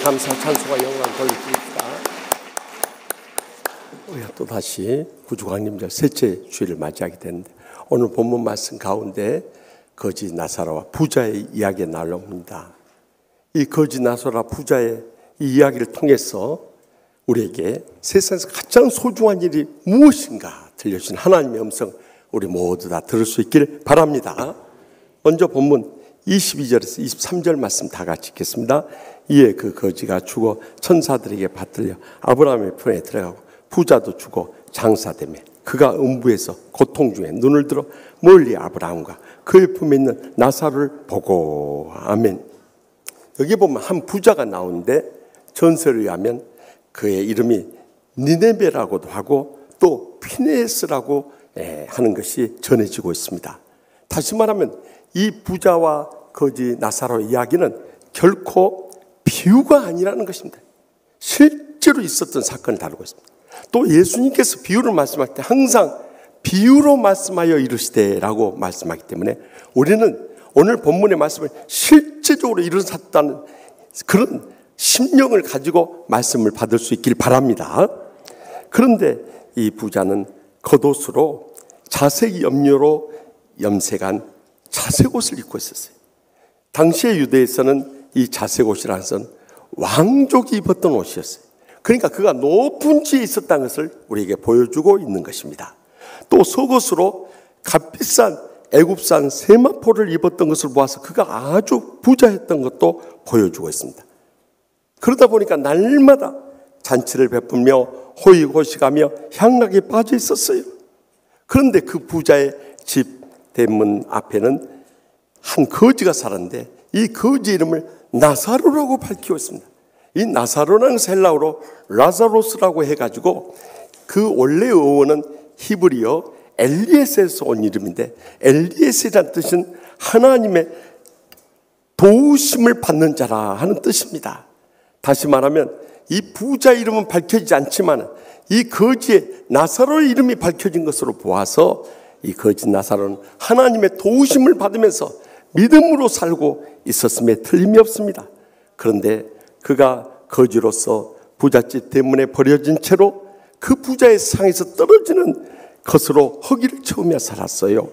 감사 찬송과 영광 돌려드립니다. 우리가 또다시 구주강림절 셋째 주일을 맞이하게 되는데 오늘 본문 말씀 가운데 거지 나사로와 부자의 이야기가 나옵니다. 이 거지 나사로와 부자의 이 이야기를 통해서 우리에게 세상에서 가장 소중한 일이 무엇인가 들려주신 하나님의 음성 우리 모두 다 들을 수 있기를 바랍니다. 먼저 본문 22절에서 23절 말씀 다 같이 읽겠습니다. 이에 그 거지가 죽어 천사들에게 받들려 아브라함의 품에 들어가고 부자도 죽어 장사되며 그가 음부에서 고통 중에 눈을 들어 멀리 아브라함과 그의 품에 있는 나사로를 보고. 아멘. 여기 보면 한 부자가 나오는데 전설에 의하면 그의 이름이 니네베라고도 하고 또 피네스라고 하는 것이 전해지고 있습니다. 다시 말하면 이 부자와 거지 나사로의 이야기는 결코 비유가 아니라는 것입니다. 실제로 있었던 사건을 다루고 있습니다. 또 예수님께서 비유를 말씀할 때 항상 비유로 말씀하여 이르시되 라고 말씀하기 때문에 우리는 오늘 본문의 말씀을 실제적으로 이루셨다는 그런 심령을 가지고 말씀을 받을 수 있길 바랍니다. 그런데 이 부자는 겉옷으로 자색 염료로 염색한 자색 옷을 입고 있었어요. 당시의 유대에서는 이 자색 옷이라는 것은 왕족이 입었던 옷이었어요. 그러니까 그가 높은 지에 있었다는 것을 우리에게 보여주고 있는 것입니다. 또 속옷으로 값비싼 애굽산 세마포를 입었던 것을 보아서 그가 아주 부자였던 것도 보여주고 있습니다. 그러다 보니까 날마다 잔치를 베풀며 호의호식하며 향락에 빠져 있었어요. 그런데 그 부자의 집 대문 앞에는 한 거지가 살았는데 이 거지 이름을 나사로라고 밝히고 있습니다. 이 나사로라는 헬라어로 라자로스라고 해가지고 그 원래 어원은 히브리어 엘리에스에서 온 이름인데 엘리에스라는 뜻은 하나님의 도우심을 받는 자라 하는 뜻입니다. 다시 말하면 이 부자 이름은 밝혀지지 않지만 이 거지의 나사로의 이름이 밝혀진 것으로 보아서 이 거지 나사로는 하나님의 도우심을 받으면서 믿음으로 살고 있었음에 틀림이 없습니다. 그런데 그가 거지로서 부잣집 때문에 버려진 채로 그 부자의 상에서 떨어지는 것으로 허기를 채우며 살았어요.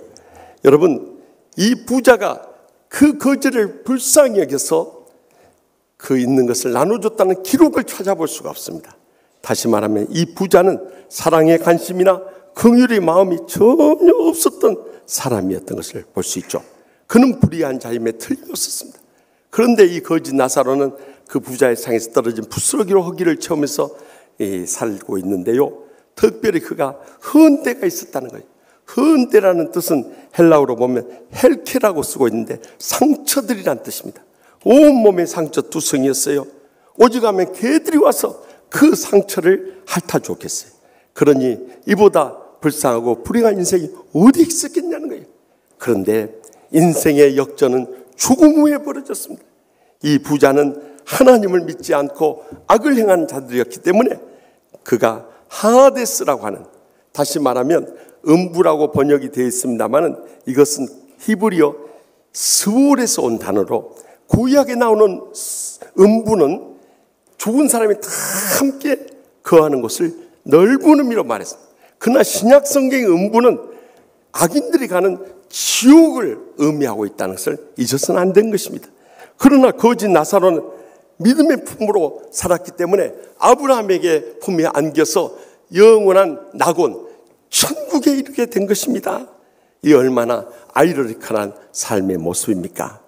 여러분, 이 부자가 그 거지를 불쌍히 여겨서 그 있는 것을 나눠줬다는 기록을 찾아볼 수가 없습니다. 다시 말하면 이 부자는 사랑의 관심이나 긍휼의 마음이 전혀 없었던 사람이었던 것을 볼 수 있죠. 그는 불의한 자임에 틀림없었습니다. 그런데 이 거지 나사로는 그 부자의 상에서 떨어진 부스러기로 허기를 채우면서 살고 있는데요. 특별히 그가 헌대가 있었다는 거예요. 헌대라는 뜻은 헬라어로 보면 헬케라고 쓰고 있는데 상처들이란 뜻입니다. 온몸에 상처 두성이었어요. 오직하면 개들이 와서 그 상처를 핥아 줬겠어요. 그러니 이보다 불쌍하고 불행한 인생이 어디 있었겠냐는 거예요. 그런데 인생의 역전은 죽음 후에 벌어졌습니다. 이 부자는 하나님을 믿지 않고 악을 행하는 자들이었기 때문에 그가 하데스라고 하는, 다시 말하면 음부라고 번역이 되어 있습니다만 이것은 히브리어 스월에서 온 단어로 구약에 나오는 음부는 죽은 사람이 다 함께 거하는 곳을 넓은 의미로 말했습니다. 그러나 신약 성경의 음부는 악인들이 가는 지옥을 의미하고 있다는 것을 잊어서는 안 된 것입니다. 그러나 거지 나사로는 믿음의 품으로 살았기 때문에 아브라함에게 품에 안겨서 영원한 낙원 천국에 이르게 된 것입니다. 이 얼마나 아이러니컬한 삶의 모습입니까?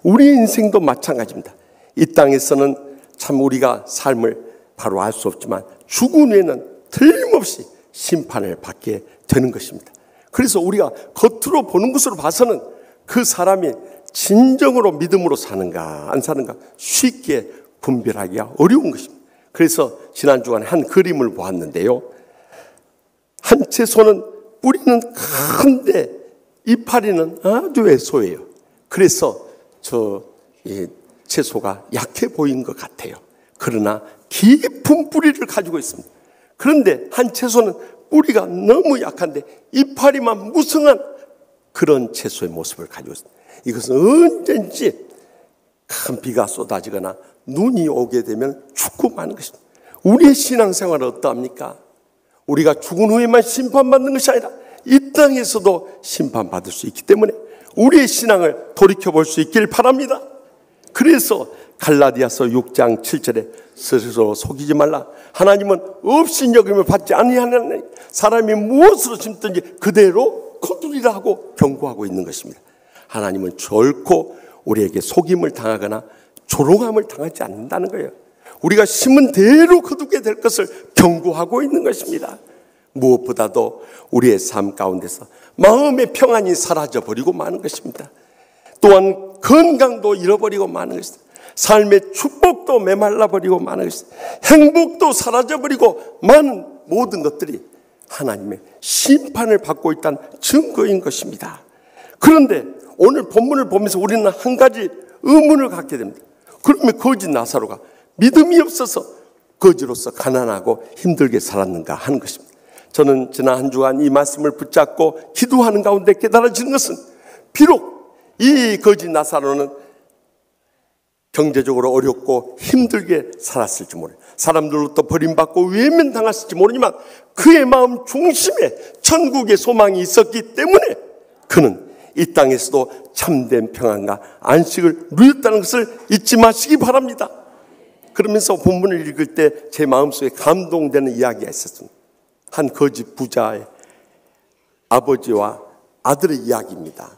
우리 인생도 마찬가지입니다. 이 땅에서는 참 우리가 삶을 바로 알 수 없지만 죽은 후에는 틀림없이 심판을 받게 되는 것입니다. 그래서 우리가 겉으로 보는 것으로 봐서는 그 사람이 진정으로 믿음으로 사는가 안 사는가 쉽게 분별하기가 어려운 것입니다. 그래서 지난 주간에 한 그림을 보았는데요. 한 채소는 뿌리는 큰데 이파리는 아주 애소해요. 그래서 이 채소가 약해 보이는 것 같아요. 그러나 깊은 뿌리를 가지고 있습니다. 그런데 한 채소는 뿌리가 너무 약한데 이파리만 무성한 그런 채소의 모습을 가지고 있습니다. 이것은 언제든지 큰 비가 쏟아지거나 눈이 오게 되면 죽고 마는 것입니다. 우리의 신앙생활은 어떠합니까? 우리가 죽은 후에만 심판받는 것이 아니라 이 땅에서도 심판받을 수 있기 때문에 우리의 신앙을 돌이켜볼 수 있길 바랍니다. 그래서 갈라디아서 6장 7절에 스스로 속이지 말라. 하나님은 업신여김을 받지 아니하는 사람이 무엇으로 심든지 그대로 거두리라 하고 경고하고 있는 것입니다. 하나님은 결코 우리에게 속임을 당하거나 조롱함을 당하지 않는다는 거예요. 우리가 심은 대로 거두게 될 것을 경고하고 있는 것입니다. 무엇보다도 우리의 삶 가운데서 마음의 평안이 사라져버리고 마는 것입니다. 또한 건강도 잃어버리고 마는 것입니다. 삶의 축복도 메말라버리고 마는 것입니다. 행복도 사라져버리고 많은 모든 것들이 하나님의 심판을 받고 있다는 증거인 것입니다. 그런데 오늘 본문을 보면서 우리는 한 가지 의문을 갖게 됩니다. 그러면 거짓 나사로가 믿음이 없어서 거지로서 가난하고 힘들게 살았는가 하는 것입니다. 저는 지난 한 주간 이 말씀을 붙잡고 기도하는 가운데 깨달아지는 것은 비록 이 거짓 나사로는 경제적으로 어렵고 힘들게 살았을지 모르, 사람들로부터 버림받고 외면당했을지 모르지만 그의 마음 중심에 천국의 소망이 있었기 때문에 그는 이 땅에서도 참된 평안과 안식을 누렸다는 것을 잊지 마시기 바랍니다. 그러면서 본문을 읽을 때 제 마음속에 감동되는 이야기가 있었습니다. 한 거지 부자의 아버지와 아들의 이야기입니다.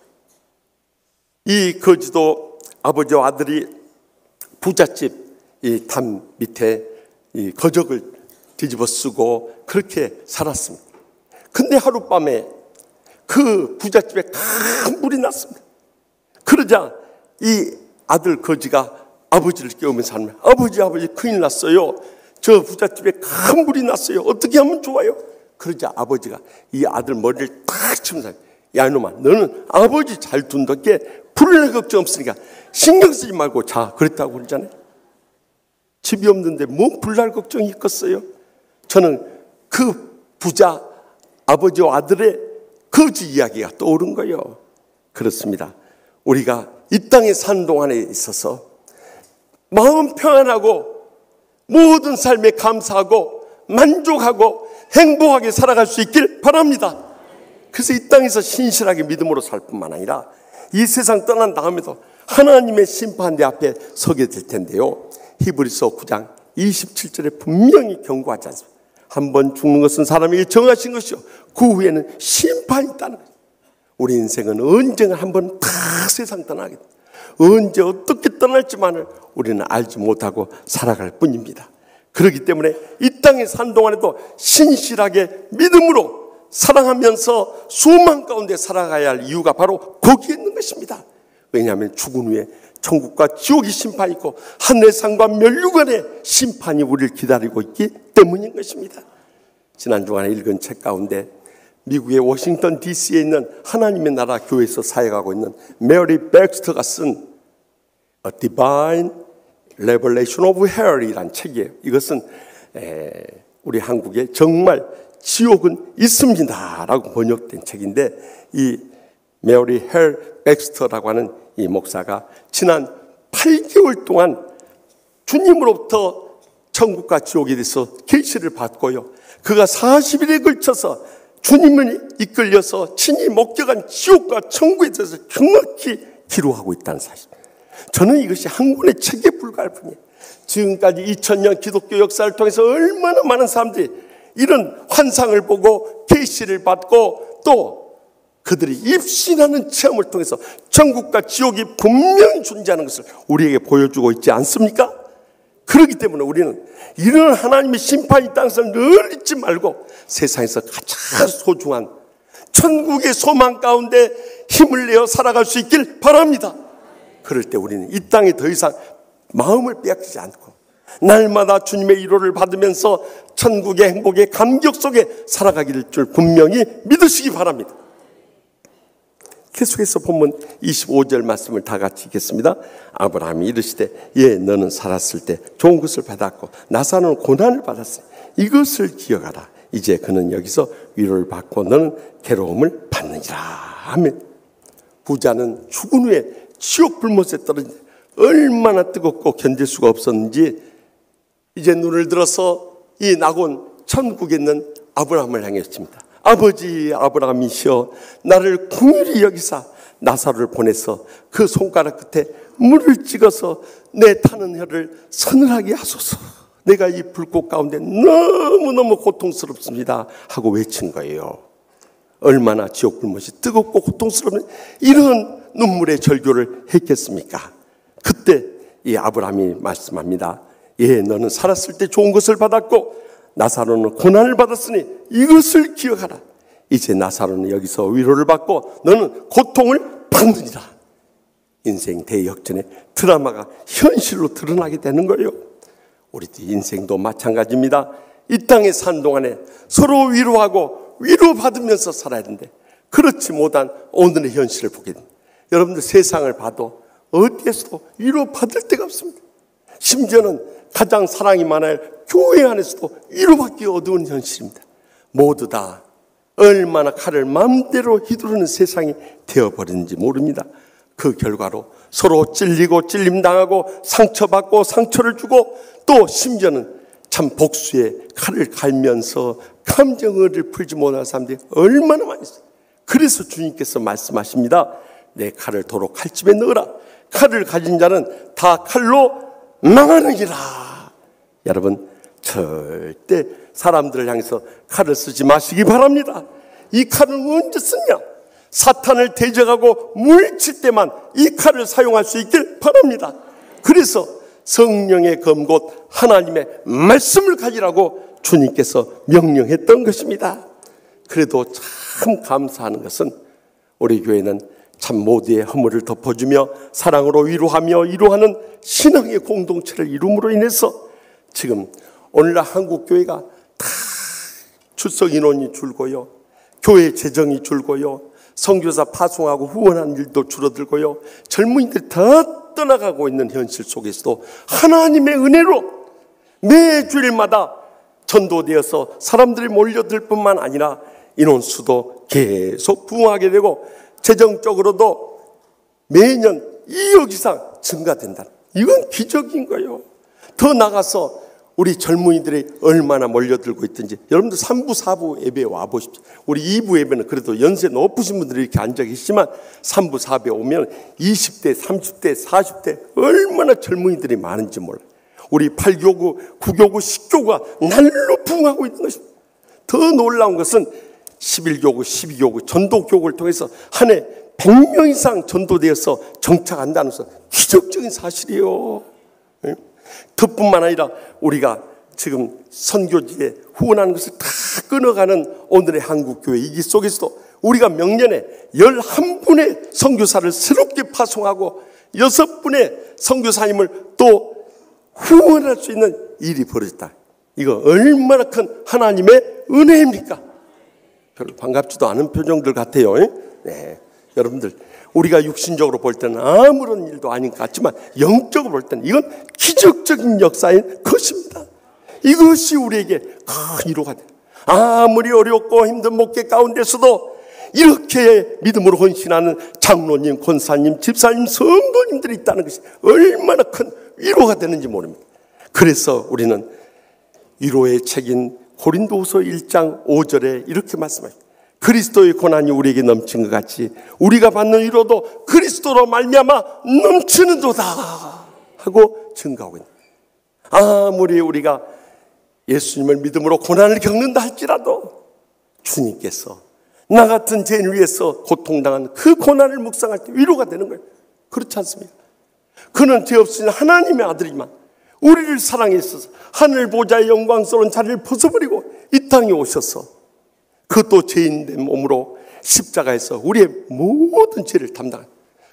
이 거지도 아버지와 아들이 부잣집 이 담 밑에 이 거적을 뒤집어 쓰고 그렇게 살았습니다. 근데 하룻밤에 그 부잣집에 큰 불이 났습니다. 그러자 이 아들 거지가 아버지를 깨우면서 하는 아버지 큰일 났어요. 저 부잣집에 큰 불이 났어요. 어떻게 하면 좋아요? 그러자 아버지가 이 아들 머리를 딱 치면서 야 이놈아 너는 아버지 잘 둔덕게 불을 날 걱정 없으니까 신경 쓰지 말고 자 그랬다고 그러잖아요. 집이 없는데 뭐 불 날 걱정이 있겠어요? 저는 그 부자 아버지와 아들의 거지 이야기가 떠오른 거예요. 그렇습니다. 우리가 이 땅에 사는 동안에 있어서 마음 평안하고 모든 삶에 감사하고 만족하고 행복하게 살아갈 수 있길 바랍니다. 그래서 이 땅에서 신실하게 믿음으로 살 뿐만 아니라 이 세상 떠난 다음에도 하나님의 심판대 앞에 서게 될 텐데요. 히브리서 9장 27절에 분명히 경고하지 않습니다. 한번 죽는 것은 사람에게 정하신 것이요 그 후에는 심판이 있다는 거예요. 우리 인생은 언젠가 한번 다 세상 떠나게 됩니다. 언제 어떻게 떠날지만을 우리는 알지 못하고 살아갈 뿐입니다. 그렇기 때문에 이 땅에 산 동안에도 신실하게 믿음으로 사랑하면서 소망 가운데 살아가야 할 이유가 바로 거기에 있는 것입니다. 왜냐하면 죽은 후에 천국과 지옥의 심판이 있고 하늘의 상과 멸류관의 심판이 우리를 기다리고 있기 때문인 것입니다. 지난 주간에 읽은 책 가운데 미국의 워싱턴 DC에 있는 하나님의 나라 교회에서 사역하고 있는 메리 백스터가 쓴 A Divine Revelation of Hell이라는 책이에요. 이것은 우리 한국에 정말 지옥은 있습니다 라고 번역된 책인데 이 메리 헬 백스터라고 하는 이 목사가 지난 8개월 동안 주님으로부터 천국과 지옥에 대해서 계시를 받고요. 그가 40일에 걸쳐서 주님을 이끌려서 친히 목격한 지옥과 천국에 대해서 정확히 기록하고 있다는 사실. 저는 이것이 한 권의 책에 불과할 뿐이에요. 지금까지 2000년 기독교 역사를 통해서 얼마나 많은 사람들이 이런 환상을 보고 계시를 받고 또 그들이 입신하는 체험을 통해서 천국과 지옥이 분명히 존재하는 것을 우리에게 보여주고 있지 않습니까? 그렇기 때문에 우리는 이런 하나님의 심판이 있다는 것을 늘 잊지 말고 세상에서 가장 소중한 천국의 소망 가운데 힘을 내어 살아갈 수 있길 바랍니다. 그럴 때 우리는 이 땅에 더 이상 마음을 빼앗기지 않고 날마다 주님의 위로를 받으면서 천국의 행복의 감격 속에 살아가길 줄 분명히 믿으시기 바랍니다. 계속해서 본문 25절 말씀을 다 같이 읽겠습니다. 아브라함이 이르시되 예 너는 살았을 때 좋은 것을 받았고 나사로는 고난을 받았으니 이것을 기억하라. 이제 그는 여기서 위로를 받고 너는 괴로움을 받느니라 하면 부자는 죽은 후에 지옥 불못에 떨어진 얼마나 뜨겁고 견딜 수가 없었는지 이제 눈을 들어서 이 낙원 천국에 있는 아브라함을 향했습니다. 아버지 아브라함이시여, 나를 긍휼히 여기사 나사로를 보내서 그 손가락 끝에 물을 찍어서 내 타는 혀를 서늘하게 하소서. 내가 이 불꽃 가운데 너무너무 고통스럽습니다 하고 외친 거예요. 얼마나 지옥 불못이 뜨겁고 고통스러운 이런 눈물의 절규를 했겠습니까? 그때 이 아브라함이 말씀합니다. 예, 너는 살았을 때 좋은 것을 받았고 나사로는 고난을 받았으니 이것을 기억하라. 이제 나사로는 여기서 위로를 받고 너는 고통을 받느니라. 인생 대역전의 드라마가 현실로 드러나게 되는 거예요. 우리 인생도 마찬가지입니다. 이 땅에 사는 동안에 서로 위로하고 위로받으면서 살아야 되는데 그렇지 못한 오늘의 현실을 보게 됩니다. 여러분들 세상을 봐도 어디에서도 위로받을 데가 없습니다. 심지어는 가장 사랑이 많아야 교회 안에서도 위로받기 어두운 현실입니다. 모두 다 얼마나 칼을 마음대로 휘두르는 세상이 되어버리는지 모릅니다. 그 결과로 서로 찔리고 찔림당하고 상처받고 상처를 주고 또 심지어는 참 복수의 칼을 갈면서 감정을 풀지 못하는 사람들이 얼마나 많이 있어요. 그래서 주님께서 말씀하십니다. 내 칼을 도로 칼집에 넣으라. 칼을 가진 자는 다 칼로 망하느니라. 여러분 절대 사람들을 향해서 칼을 쓰지 마시기 바랍니다. 이 칼은 언제 쓰냐? 사탄을 대적하고 물칠 때만 이 칼을 사용할 수 있길 바랍니다. 그래서 성령의 검곧 하나님의 말씀을 가지라고 주님께서 명령했던 것입니다. 그래도 참 감사하는 것은 우리 교회는 참 모두의 허물을 덮어주며 사랑으로 위로하며 위로하는 신앙의 공동체를 이룸으로 인해서 지금 오늘날 한국교회가 다 출석 인원이 줄고요, 교회 재정이 줄고요, 선교사 파송하고 후원하는 일도 줄어들고요, 젊은이들이 다 떠나가고 있는 현실 속에서도 하나님의 은혜로 매 주일마다 전도되어서 사람들이 몰려들 뿐만 아니라 인원수도 계속 부흥하게 되고 재정적으로도 매년 2억 이상 증가된다. 이건 기적인 거예요. 더 나가서 우리 젊은이들이 얼마나 몰려들고 있든지 여러분들 3부 4부 예배에 와보십시오. 우리 2부 예배는 그래도 연세 높으신 분들이 이렇게 앉아 계시지만 3부 4부에 오면 20대 30대 40대 얼마나 젊은이들이 많은지 몰라요. 우리 8교구 9교구 10교구가 날로 부흥하고 있는 것입니다. 더 놀라운 것은 11교구 12교구 전도교구를 통해서 한 해 100명 이상 전도되어서 정착한다는 것은 기적적인 사실이에요. 그뿐만 아니라 우리가 지금 선교지에 후원하는 것을 다 끊어가는 오늘의 한국교회 이기 속에서도 우리가 명년에 11분의 선교사를 새롭게 파송하고 6분의 선교사님을 또 후원할 수 있는 일이 벌어졌다. 이거 얼마나 큰 하나님의 은혜입니까? 별로 반갑지도 않은 표정들 같아요. 네. 여러분들 우리가 육신적으로 볼 때는 아무런 일도 아닌 것 같지만 영적으로 볼 때는 이건 기적적인 역사인 것입니다. 이것이 우리에게 큰 위로가 돼요. 아무리 어렵고 힘든 목회 가운데서도 이렇게 믿음으로 헌신하는 장로님, 권사님, 집사님, 성도님들이 있다는 것이 얼마나 큰 위로가 되는지 모릅니다. 그래서 우리는 위로의 책인 고린도후서 1장 5절에 이렇게 말씀합니다. 그리스도의 고난이 우리에게 넘친 것 같이 우리가 받는 위로도 그리스도로 말미암아 넘치는도다 하고 증거하고 있는 거예요. 아무리 우리가 예수님을 믿음으로 고난을 겪는다 할지라도 주님께서 나 같은 죄인 위해서 고통당한 그 고난을 묵상할 때 위로가 되는 거예요. 그렇지 않습니까? 그는 죄 없으신 하나님의 아들이지만 우리를 사랑해 있어서 하늘 보좌의 영광스러운 자리를 벗어버리고 이 땅에 오셔서 그것도 죄인된 몸으로 십자가에서 우리의 모든 죄를 담당한,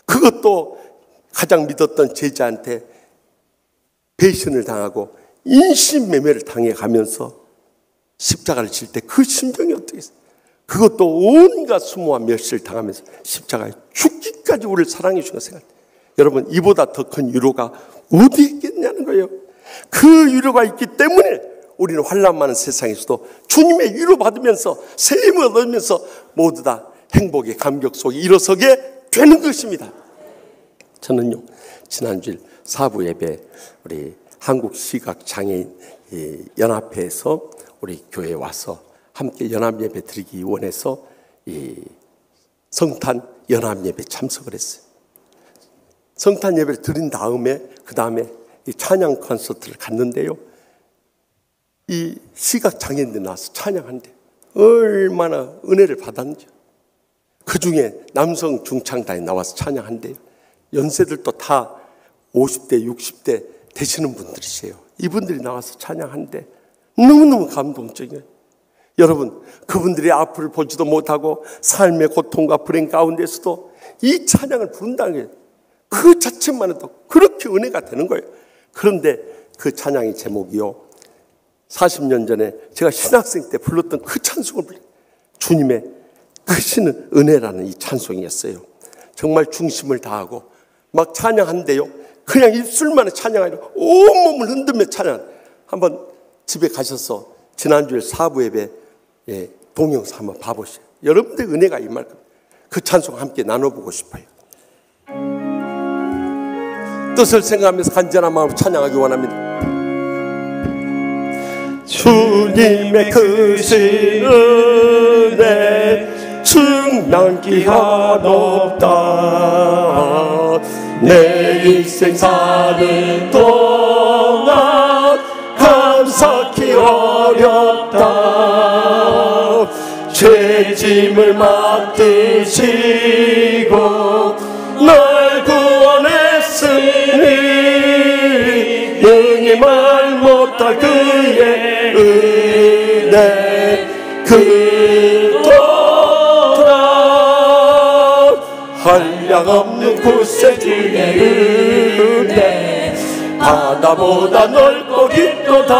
그것도 가장 믿었던 제자한테 배신을 당하고 인신매매를 당해가면서 십자가를 질 때 그 심정이 어떻겠어요? 그것도 온갖 수모와 멸시를 당하면서 십자가에 죽기까지 우리를 사랑해 주신 걸 생각해요. 여러분 이보다 더 큰 위로가 어디 있겠냐는 거예요. 그 위로가 있기 때문에 우리는 환난 많은 세상에서도 주님의 위로 받으면서 세임을 얻으면서 모두 다 행복의 감격 속에 일어서게 되는 것입니다. 저는요 지난주일 4부 예배 우리 한국시각장애인 연합회에서 우리 교회에 와서 함께 연합 예배 드리기 원해서 이 성탄 연합 예배 참석을 했어요. 성탄 예배를 드린 다음에 그 다음에 이 찬양 콘서트를 갔는데요. 이 시각장애인들 나와서 찬양한대. 얼마나 은혜를 받았는지. 그 중에 남성 중창단이 나와서 찬양한대요. 연세들도 다 50대, 60대 되시는 분들이세요. 이분들이 나와서 찬양한대. 너무너무 감동적이에요. 여러분, 그분들이 앞을 보지도 못하고 삶의 고통과 불행 가운데서도 이 찬양을 부른다는 게 그 자체만 해도 그렇게 은혜가 되는 거예요. 그런데 그 찬양의 제목이요, 40년 전에 제가 신학생 때 불렀던 그 찬송을 불러요. 주님의 크신 은혜라는 이 찬송이었어요. 정말 중심을 다하고 막 찬양한대요. 그냥 입술만에 찬양이 아니라 온몸을 흔들며 찬양. 한번 집에 가셔서 지난주에 4부 예배 동영상 한번 봐보세요. 여러분들 은혜가 임할 겁니다. 그 찬송 함께 나눠보고 싶어요. 뜻을 생각하면서 간절한 마음으로 찬양하기 원합니다. 주님의 크신 은혜 충만기 한없다. 내 인생 사는 동안 감사히 어렵다. 죄짐을 맡으시고 날 구원했으니 능히 말 못할 그의 은혜 그토록 한량없는 구세주의 은혜 바다보다 넓고 깊도다.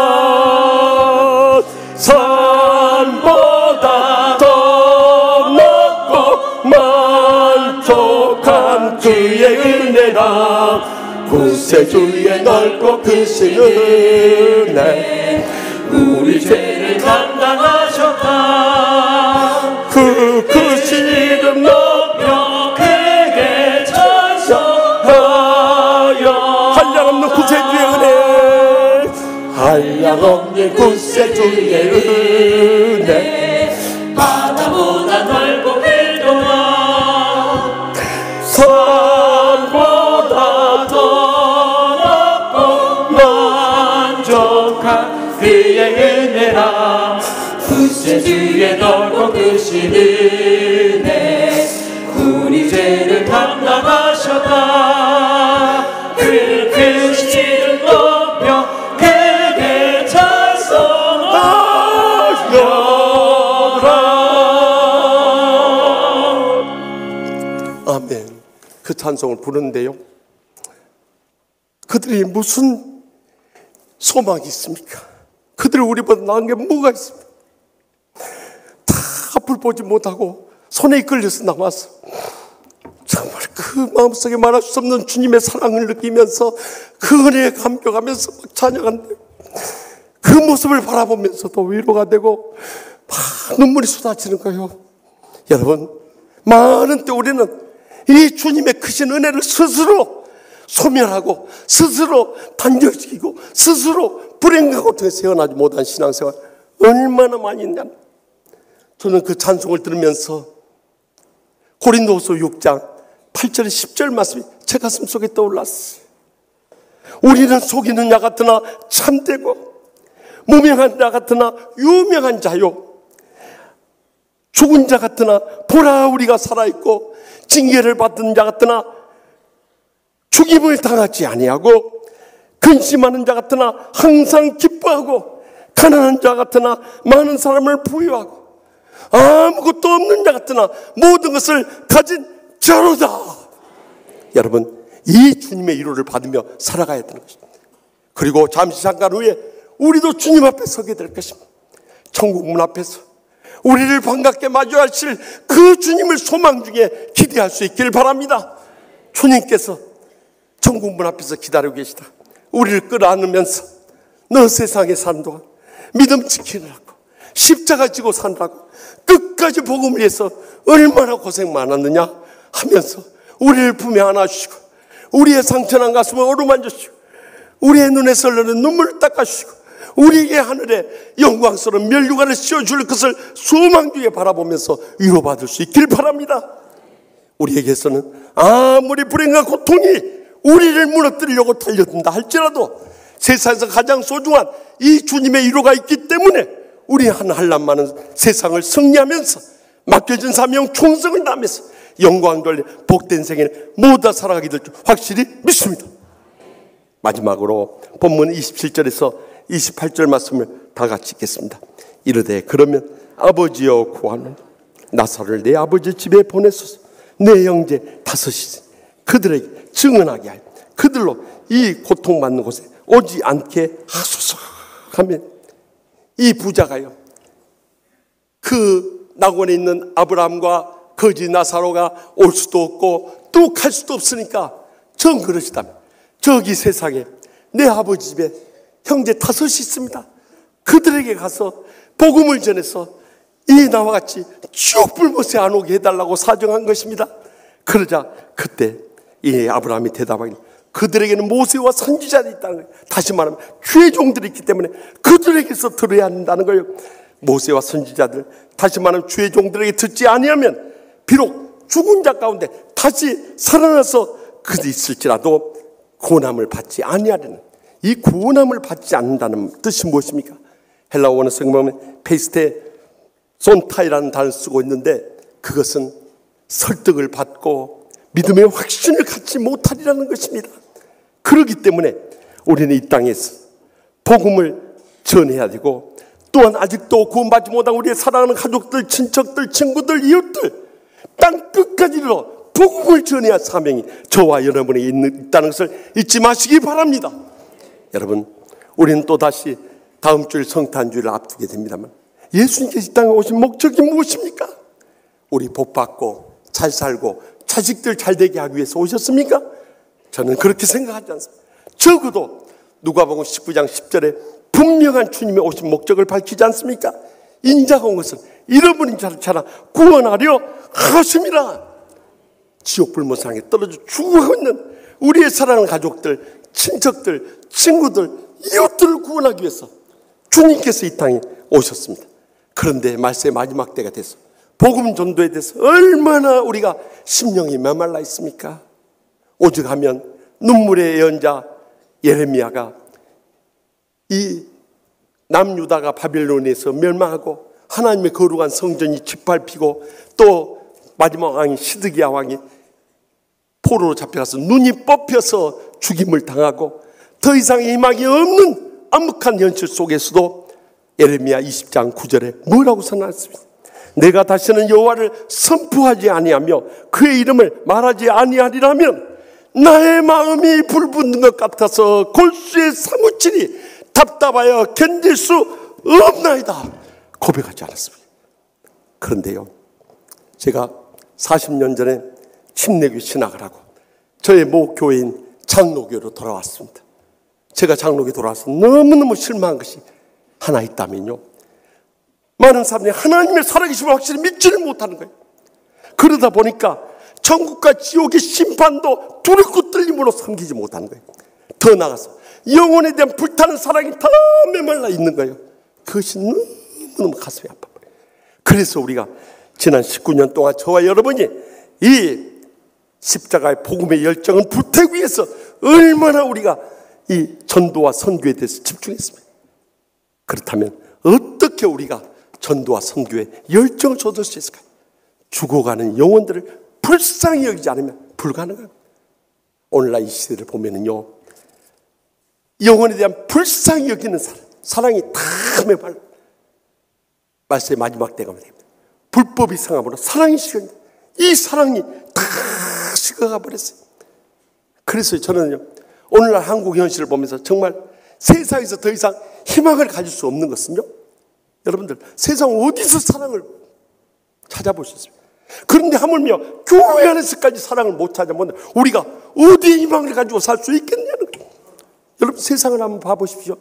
산보다 더 높고 만족한 그의 은혜라. 구세주의 넓고 크신 은혜 우리 죄를 감당하셨다. 그 크신 이름 높여 그에게 찬송하여. 한량없는 구세주의 은혜 한량없는 구세주의 은혜 바다보다 넓고 길도다. 산보다 더 높고 만족한 그의 은혜라. 구세주의 넓고 크신 은혜 우리 죄를 감당하셨다. 그 크신 이름 높여 그에게 찬송하여라. 아멘. 그 찬송을 부르는데요, 그들이 무슨 소망이 있습니까? 그들이 우리보다 나은 게 뭐가 있습니까? 다 앞을 보지 못하고 손에 이끌려서 나와서 정말 그 마음속에 말할 수 없는 주님의 사랑을 느끼면서 그 은혜에 감격하면서 막 찬양한대요. 그 모습을 바라보면서도 위로가 되고 막 눈물이 쏟아지는 거예요. 여러분, 많은 때 우리는 이 주님의 크신 은혜를 스스로 소멸하고 스스로 단절시키고 스스로 불행과 고통에 세워나지 못한 신앙생활 얼마나 많이 있냐. 저는 그 찬송을 들으면서 고린도후서 6장 8절 10절 말씀이 제 가슴 속에 떠올랐어요. 우리는 속이는 자 같으나 참되고 무명한 자 같으나 유명한 자요, 죽은 자 같으나 보라 우리가 살아있고 징계를 받은 자 같으나 죽임을 당하지 아니하고 근심하는 자 같으나 항상 기뻐하고 가난한 자 같으나 많은 사람을 부유하고 아무것도 없는 자 같으나 모든 것을 가진 자로다. 여러분, 이 주님의 위로를 받으며 살아가야 되는 것입니다. 그리고 잠깐 후에 우리도 주님 앞에 서게 될 것입니다. 천국 문 앞에서 우리를 반갑게 마주하실 그 주님을 소망 중에 기대할 수 있길 바랍니다. 주님께서 천국 문 앞에서 기다리고 계시다. 우리를 끌어안으면서 너 세상에 사는 동안 믿음 지키느라고 십자가 지고 사느라고 끝까지 복음을 위해서 얼마나 고생 많았느냐 하면서 우리를 품에 안아주시고 우리의 상처난 가슴을 어루만져 주시고 우리의 눈에서 흐르는 눈물을 닦아주시고 우리에게 하늘에 영광스러운 면류관을 씌워줄 것을 소망 중에 바라보면서 위로받을 수 있길 바랍니다. 우리에게서는 아무리 불행과 고통이 우리를 무너뜨리려고 달려든다 할지라도 세상에서 가장 소중한 이 주님의 위로가 있기 때문에 우리 한날 많은 세상을 승리하면서 맡겨진 사명 충성을 다하면서 영광돌려 복된 생애를 모두 살아가게 될 줄 확실히 믿습니다. 마지막으로 본문 27절에서 28절 말씀을 다 같이 읽겠습니다. 이르되 그러면 아버지여 구하노니 나사로를 내 아버지 집에 보내소서. 내 형제 다섯이 그들에게 증언하게 하여 그들로 이 고통받는 곳에 오지 않게 하소서 하면 이 부자가요 그 낙원에 있는 아브라함과 거지 나사로가 올 수도 없고 또 갈 수도 없으니까 정 그러시다면 저기 세상에 내 아버지 집에 형제 다섯이 있습니다. 그들에게 가서 복음을 전해서 이 나와 같이 지옥불못에 안 오게 해달라고 사정한 것입니다. 그러자 그때 이 아브라함이 대답하기를 그들에게는 모세와 선지자들이 있다는 거예요. 다시 말하면 주의 종들이 있기 때문에 그들에게서 들어야 한다는 거예요. 모세와 선지자들, 다시 말하면 주의 종들에게 듣지 아니하면 비록 죽은 자 가운데 다시 살아나서 그들이 있을지라도 구원함을 받지 아니하려는, 이 구원함을 받지 않는다는 뜻이 무엇입니까? 헬라어 원어성에 보면 페이스테 손타이라는 단어를 쓰고 있는데 그것은 설득을 받고 믿음의 확신을 갖지 못하리라는 것입니다. 그렇기 때문에 우리는 이 땅에서 복음을 전해야 되고, 또한 아직도 구원받지 못한 우리의 사랑하는 가족들, 친척들, 친구들, 이웃들 땅 끝까지 이르러 복음을 전해야 할 사명이 저와 여러분에게 있다는 것을 잊지 마시기 바랍니다. 여러분, 우리는 또다시 다음 주일 성탄주의를 앞두게 됩니다만 예수님께서 이 땅에 오신 목적이 무엇입니까? 우리 복받고 잘 살고 자식들 잘 되게 하기 위해서 오셨습니까? 저는 그렇게 생각하지 않습니다. 적어도 누가복음 19장 10절에 분명한 주님의 오신 목적을 밝히지 않습니까? 인자가 온 것은 잃어버린 자를 찾아 구원하려 하심이라. 지옥불못상에 떨어져 죽어가고 있는 우리의 사랑하는 가족들, 친척들, 친구들, 이웃들을 구원하기 위해서 주님께서 이 땅에 오셨습니다. 그런데 말세의 마지막 때가 돼서 복음 전도에 대해서 얼마나 우리가 심령이 메말라 있습니까? 오직 하면 눈물의 예언자 예레미야가 이 남유다가 바빌론에서 멸망하고 하나님의 거룩한 성전이 짓밟히고 또 마지막 왕이 시드기야 왕이 포로로 잡혀가서 눈이 뽑혀서 죽임을 당하고 더 이상 희망이 없는 암흑한 현실 속에서도 예레미야 20장 9절에 뭐라고 선언했습니까? 내가 다시는 여호와를 선포하지 아니하며 그의 이름을 말하지 아니하리라면 나의 마음이 불붙는 것 같아서 골수에 사무치니 답답하여 견딜 수 없나이다 고백하지 않았습니다. 그런데요, 제가 40년 전에 침례교 신학을 하고 저의 모교회인 장로교로 돌아왔습니다. 제가 장로교 돌아와서 너무너무 실망한 것이 하나 있다면요, 많은 사람들이 하나님의 살아계심을 확실히 믿지를 못하는 거예요. 그러다 보니까 천국과 지옥의 심판도 두렵고 떨림으로 섬기지 못하는 거예요. 더 나아가서 영혼에 대한 불타는 사랑이 다 메말라 있는 거예요. 그것이 너무너무 가슴이 아파. 그래서 우리가 지난 19년 동안 저와 여러분이 이 십자가의 복음의 열정을 불태우기 위해서 얼마나 우리가 이 전도와 선교에 대해서 집중했습니다. 그렇다면 어떻게 우리가 전도와 선교에 열정을 쏟을 수 있을까요? 죽어가는 영혼들을 불쌍히 여기지 않으면 불가능합니다. 오늘날 이 시대를 보면은요, 영혼에 대한 불쌍히 여기는 사랑이 다 메말라. 말세의 마지막 때가 됩니다. 불법이 상함으로 사랑이 식어갑니다. 이 사랑이 다 식어가 버렸어요. 그래서 저는요, 오늘날 한국 현실을 보면서 정말 세상에서 더 이상 희망을 가질 수 없는 것은요, 여러분들 세상 어디서 사랑을 찾아보셨습니까? 그런데 하물며 교회 안에서까지 사랑을 못 찾아보면 우리가 어디에 희망을 가지고 살 수 있겠냐는 거예요. 여러분, 세상을 한번 봐보십시오.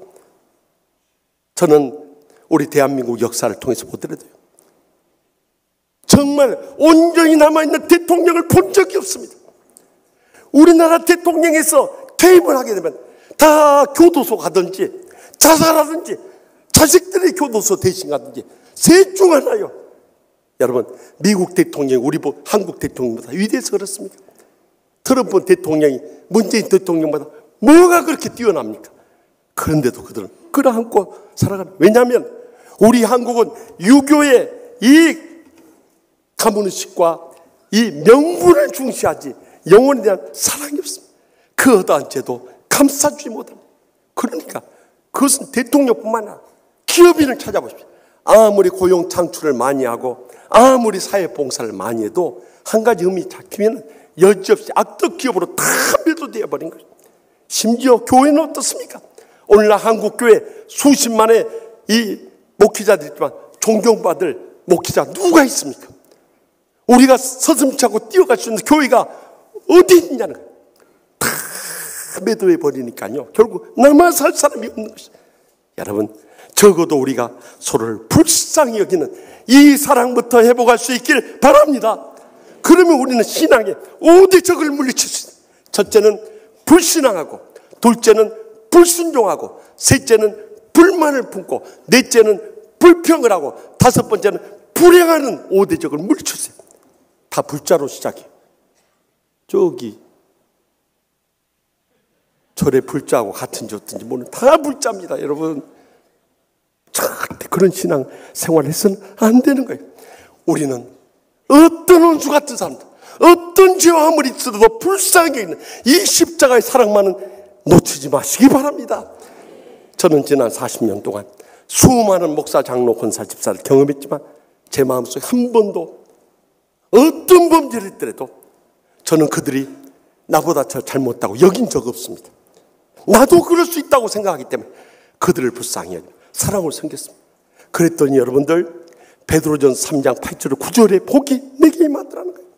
저는 우리 대한민국 역사를 통해서 보더라도요, 정말 온전히 남아있는 대통령을 본 적이 없습니다. 우리나라 대통령에서 퇴임을 하게 되면 다 교도소 가든지 자살하든지 자식들의 교도소 대신 가든지 셋 중 하나요. 여러분, 미국 대통령이 우리 한국 대통령보다 위대해서 그렇습니까? 트럼프 대통령이 문재인 대통령보다 뭐가 그렇게 뛰어납니까? 그런데도 그들은 끌어안고 살아가는. 왜냐하면 우리 한국은 유교의 이 가문의식과 이 명분을 중시하지 영혼에 대한 사랑이 없습니다. 그 어떠한 죄도 감싸주지 못합니다. 그러니까 그것은 대통령뿐만 아니라 기업인을 찾아보십시오. 아무리 고용 창출을 많이 하고 아무리 사회봉사를 많이 해도 한 가지 흠이 잡히면 여지없이 악덕 기업으로 다 매도되어 버린 거죠. 심지어 교회는 어떻습니까? 오늘날 한국교회 수십만의 이 목회자들이 있지만 존경받을 목회자 누가 있습니까? 우리가 서슴지 않고 뛰어갈 수 있는 교회가 어디 있냐는 거예요. 다 매도해 버리니까요. 결국 나만 살 사람이 없는 것이죠. 여러분, 적어도 우리가 서로를 불쌍히 여기는 이 사랑부터 회복할 수 있길 바랍니다. 그러면 우리는 신앙에 5대 적을 물리칠 수 있어요. 첫째는 불신앙하고, 둘째는 불순종하고, 셋째는 불만을 품고, 넷째는 불평을 하고, 다섯 번째는 불행하는 5대 적을 물리칠 수 있어요. 다 불자로 시작해요. 저기 절의 불자하고 같은지 어떤지 모르는 다 불자입니다. 여러분, 절대 그런 신앙 생활을 해서는 안 되는 거예요. 우리는 어떤 원수 같은 사람들, 어떤 죄와 아무리 있어도 불쌍하게 있는 이 십자가의 사랑만은 놓치지 마시기 바랍니다. 저는 지난 40년 동안 수많은 목사, 장로, 권사, 집사를 경험했지만 제 마음속에 한 번도 어떤 범죄를 했더라도 저는 그들이 나보다 저 잘못다고 여긴 적 없습니다. 나도 그럴 수 있다고 생각하기 때문에 그들을 불쌍히 여기고 사랑을 섬겼습니다. 그랬더니 여러분들, 베드로전서 3장 8절 9절에 복이 내게 임하더라는 거예요.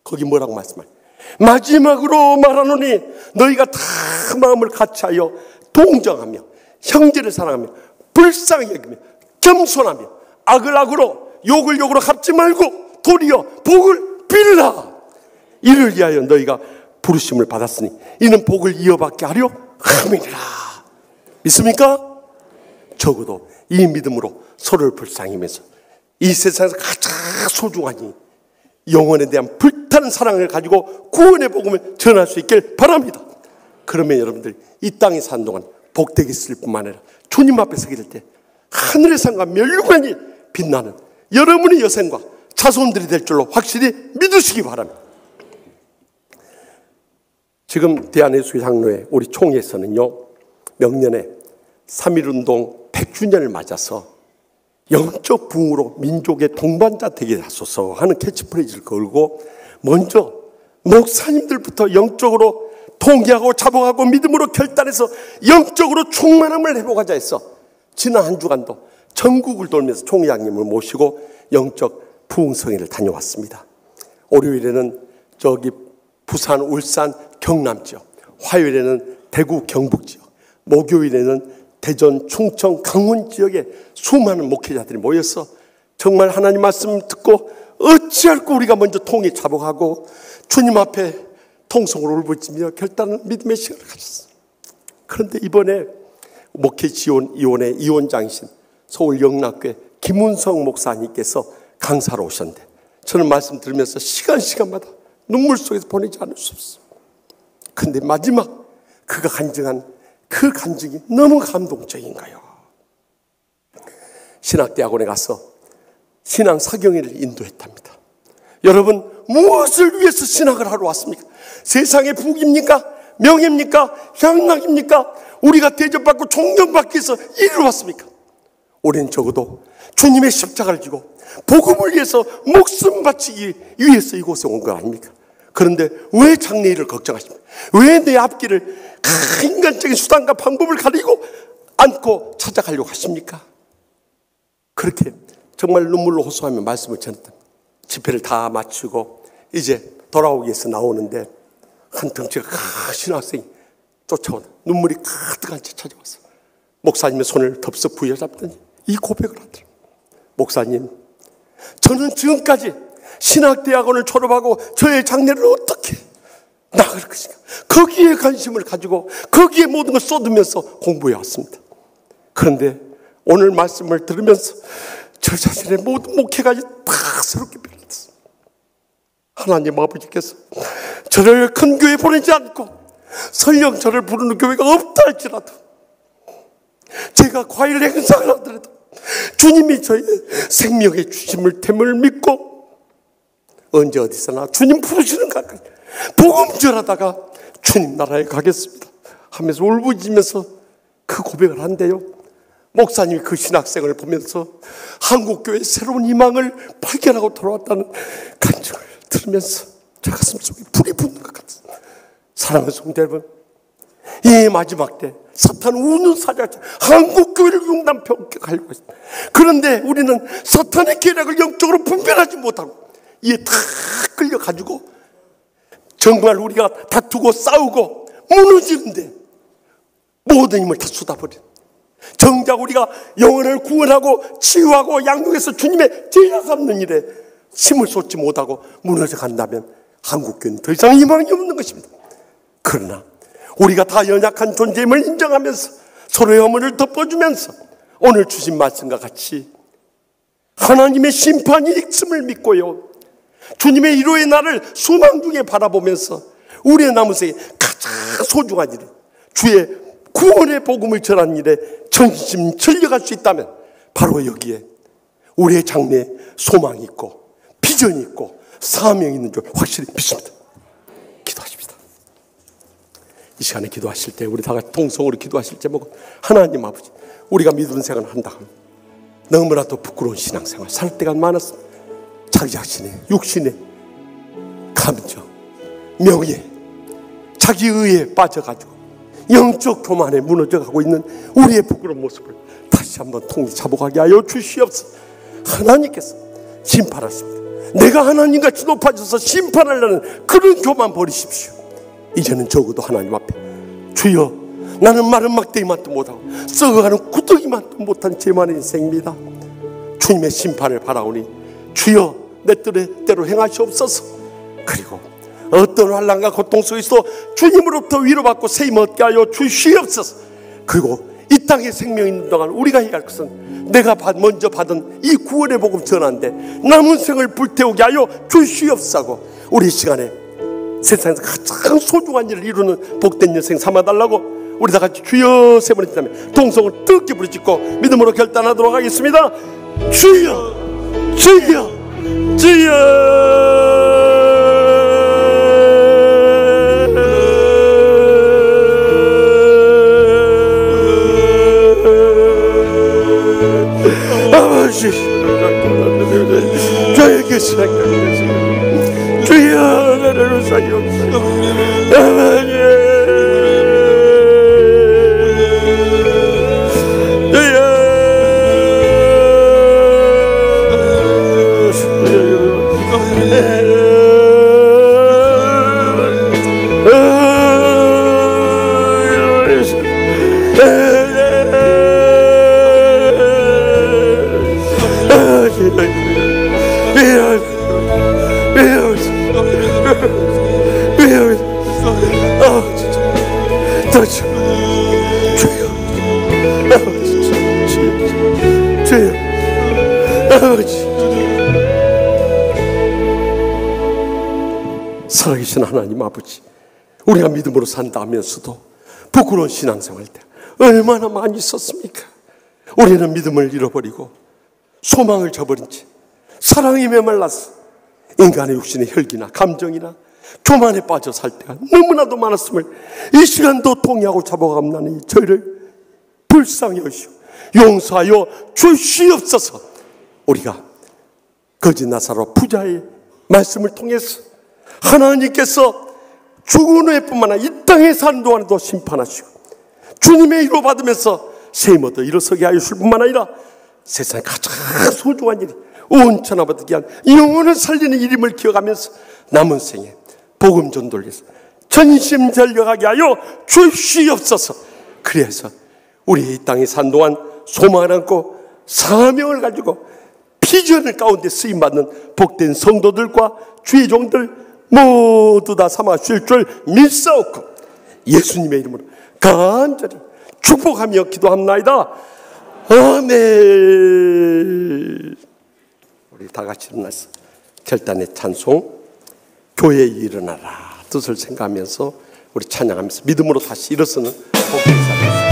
거기 뭐라고 말씀하세요? 마지막으로 말하노니 너희가 다 마음을 같이하여 동정하며 형제를 사랑하며 불쌍히 여기며 겸손하며 악을 악으로 욕을 욕으로 갚지 말고 도리어 복을 빌라. 이를 위하여 너희가 부르심을 받았으니 이는 복을 이어받게 하려 함이니라. 믿습니까? 적어도 이 믿음으로 서로를 불쌍히면서 이 세상에서 가장 소중하니 영혼에 대한 불타는 사랑을 가지고 구원의 복음을 전할 수 있길 바랍니다. 그러면 여러분들 이 땅에 사는 동안 복되게 있을 뿐만 아니라 주님 앞에 서게 될 때 하늘의 상과 멸류관이 빛나는 여러분의 여생과 자손들이 될 줄로 확실히 믿으시기 바랍니다. 지금 대한예수교 장로회 우리 총회에서는요, 명년에 3.1운동 100주년을 맞아서 영적 부흥으로 민족의 동반자 되게 하소서 하는 캐치프레이즈를 걸고 먼저 목사님들부터 영적으로 통계하고 자복하고 믿음으로 결단해서 영적으로 충만함을 회복하자 해서 지난 한 주간도 전국을 돌면서 총회장님을 모시고 영적 부흥성회를 다녀왔습니다. 월요일에는 저기 부산, 울산, 경남 지역, 화요일에는 대구, 경북 지역, 목요일에는 대전, 충청, 강원 지역에 수많은 목회자들이 모여서 정말 하나님 말씀 듣고 어찌할꼬 우리가 먼저 통에 자복하고 주님 앞에 통성으로 울부짖으며 결단하는 믿음의 시간을 가졌어요. 그런데 이번에 목회 지원위원회 위원장이신 서울 영락교회 김운성 목사님께서 강사로 오셨는데 저는 말씀 들으면서 시간마다 눈물 속에서 보내지 않을 수 없어요. 그런데 마지막 그가 간증한 그 간증이 너무 감동적인 거예요. 신학대학원에 가서 신앙 사경회를 인도했답니다. 여러분, 무엇을 위해서 신학을 하러 왔습니까? 세상의 복입니까? 명예입니까? 향락입니까? 우리가 대접받고 존경받기 위해서 이리로 왔습니까? 우리는 적어도 주님의 십자가를 지고 복음을 위해서 목숨 바치기 위해서 이곳에 온 거 아닙니까? 그런데 왜 장래일을 걱정하십니까? 왜 내 앞길을 인간적인 수단과 방법을 가리고 않고 찾아가려고 하십니까? 그렇게 정말 눈물로 호소하며 말씀을 전했다. 집회를 다 마치고 이제 돌아오기 위해서 나오는데 한 덩치가 크신 학생이 쫓아오다 눈물이 가득한 채 찾아왔어. 목사님의 손을 덥석 부여잡더니 이 고백을 하더라. 목사님, 저는 지금까지 신학대학원을 졸업하고 저의 장래를 어떻게 나갈 것인가. 거기에 관심을 가지고 거기에 모든 걸 쏟으면서 공부해 왔습니다. 그런데 오늘 말씀을 들으면서 저 자신의 모든 목회까지 다 새롭게 변했습니다. 하나님 아버지께서 저를 큰 교회 보내지 않고 설령 저를 부르는 교회가 없다 할지라도, 제가 과일 행사를 하더라도 주님이 저의 생명의 주심을 됨을 믿고 언제 어디서나 주님 부르시는 가까이 복음 전하다가 주님 나라에 가겠습니다 하면서 울부짖으면서 그 고백을 한대요. 목사님이 그 신학생을 보면서 한국교회의 새로운 희망을 발견하고 돌아왔다는 간증을 들으면서 제 가슴 속에 불이 붙는 것 같습니다. 사랑하는 성도 여러분, 이 마지막 때 사탄 우는 사자처럼 한국교회를 융단평가하려고 했습니다. 그런데 우리는 사탄의 계략을 영적으로 분별하지 못하고 이에 다 끌려가지고 정말 우리가 다투고 싸우고 무너지는데 모든 힘을 다 쏟아버린, 정작 우리가 영혼을 구원하고 치유하고 양육해서 주님의 제자 삼는 일에 힘을 쏟지 못하고 무너져 간다면 한국교회는 더 이상 희망이 없는 것입니다. 그러나 우리가 다 연약한 존재임을 인정하면서 서로의 허물을 덮어주면서 오늘 주신 말씀과 같이 하나님의 심판이 있음을 믿고요, 주님의 위로의 날을 소망 중에 바라보면서 우리의 남은 생에 가장 소중한 일, 주의 구원의 복음을 전하는 일에 전심 전력할 수 있다면 바로 여기에 우리의 장래에 소망이 있고 비전이 있고 사명이 있는 줄 확실히 믿습니다. 기도하십시다. 이 시간에 기도하실 때 우리 다 같이 통성으로 기도하실 제목은 하나님 아버지, 우리가 믿음 생활을 한다 하면 너무나도 부끄러운 신앙생활 살 때가 많았습니다. 자기 자신의 육신의 감정, 명예, 자기 의에 빠져가지고 영적 교만에 무너져가고 있는 우리의 부끄러운 모습을 다시 한번 통일 잡아가게 하여 주시옵소서. 하나님께서 심판하십니다. 내가 하나님같이 높아져서 심판하려는 그런 교만 버리십시오. 이제는 적어도 하나님 앞에 주여, 나는 마른 막대기만도 못하고 썩어가는 구더기만도 못한 죄만의 인생입니다. 주님의 심판을 바라오니 주여 내 뜻대로 행하시옵소서. 그리고 어떤 환난과 고통 속에서도 주님으로부터 위로받고 세임 얻게 하여 주시옵소서. 그리고 이 땅에 생명이 있는 동안 우리가 해야 할 것은 내가 먼저 받은 이 구원의 복음 전하는데 남은 생을 불태우게 하여 주시옵소서. 우리 시간에 세상에서 가장 소중한 일을 이루는 복된 인생 삼아달라고 우리 다 같이 주여 세 번을 지나면 동성을 뜨겁게 부르짖고 믿음으로 결단하도록 하겠습니다. 주여, 주여, 주여. 아버지, 저에게 생각하세요. 주여, 나를 사시옵소서. 아버지, 살아계신 하나님 아버지, 우리가 믿음으로 산다 하면서도 부끄러운 신앙생활 때 얼마나 많이 있었습니까? 우리는 믿음을 잃어버리고 소망을 저버린 채 사랑에 메말라서 인간의 육신의 혈기나 감정이나 교만에 빠져 살 때가 너무나도 많았음을 이 시간도 통회하고 잡아감나니 저희를 불쌍히 여시오 용서하여 주시옵소서. 우리가 거짓 나사로 부자의 말씀을 통해서 하나님께서 죽은 후에뿐만 아니라 이 땅에 사는 동안에도 심판하시고 주님의 위로 받으면서 세임 얻어 일어서게 하여 주실 뿐만 아니라 세상에 가장 소중한 일이 온 천하보다 귀한 영혼을 살리는 일임을 기억하면서 남은 생에 복음 전도를 위해서 전심전력하게 하여 주시옵소서. 그래서 우리 이 땅에 산 동안 소망을 안고 사명을 가지고 비전을 가운데 쓰임받는 복된 성도들과 주의 종들 모두 다 삼아주실 줄 믿사옵고 예수님의 이름으로 간절히 축복하며 기도합나이다. 아멘. 우리 다 같이 일어나서 결단의 찬송 교회에 일어나라 뜻을 생각하면서 우리 찬양하면서 믿음으로 다시 일어서는 복의 인사를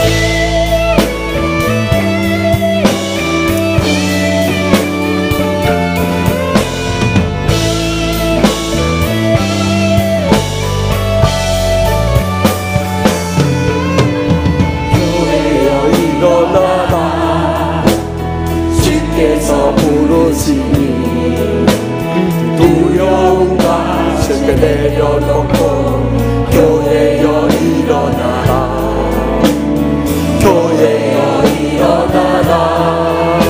주께서 부르시니 두려움과 슬픔 내려놓고 교회여 일어나라 교회여 일어나라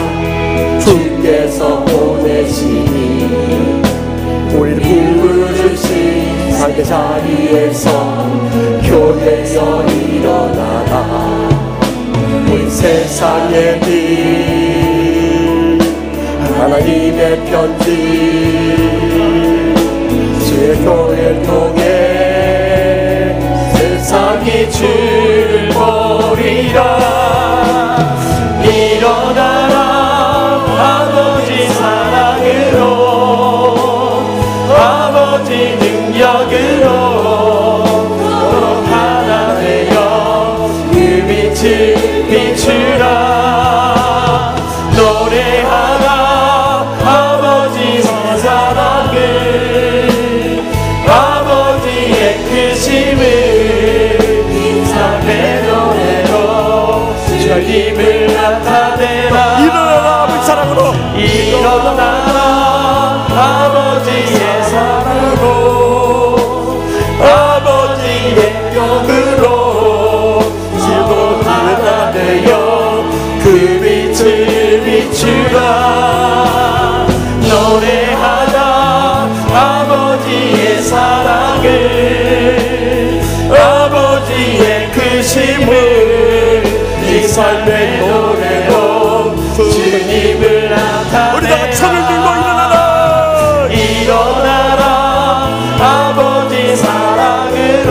주께서 보내시니 우리를 부르신 상대 자리에서 교회여 일어나라 우리 세상의 빛 하나님의 편지 주의 교회를 통해 세상이 주를 보리라 일어나라 아버지 사랑으로 아버지 능력으로 서로 하나 되어 그 빛을 비추라 노래하라 아버지 사랑을 아버지의 크심을 삶의 노래로 주님을 나타내라 일어나라 아버지 사랑으로 일어나라 아버지의 사랑으로 아버지의 영으로 서로 하나 되어 그 빛을 비추라 노래하다 아버지의 사랑을 아버지의 크심을 이 삶의 노래로 주님을 나타내라 우리 다 손을 들고 일어나라 일어나라 아버지 사랑으로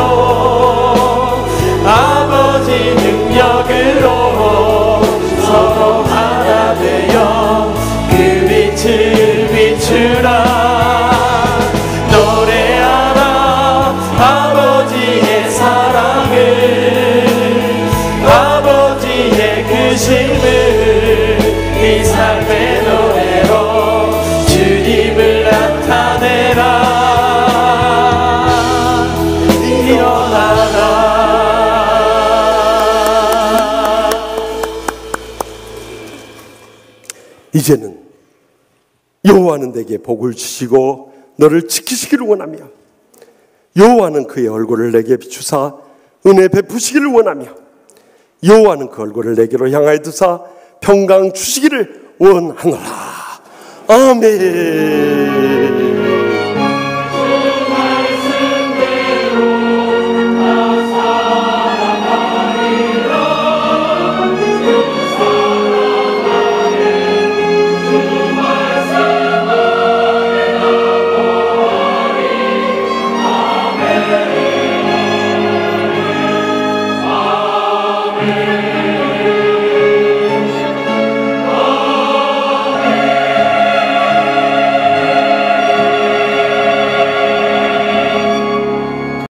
아버지 능력으로 서로 하나 되어 그 빛을 비추라 노래하라 아버지의 사랑을 아버지의 크심을 이 삶의 노래로 주님을 나타내라 일어나라 이제는 여호와는 내게 복을 주시고 너를 지키시기를 원하며 여호와는 그의 얼굴을 내게 비추사 은혜 베푸시기를 원하며 여호와는 그 얼굴을 내게로 향하여 두사 평강 주시기를 원하노라. 아멘.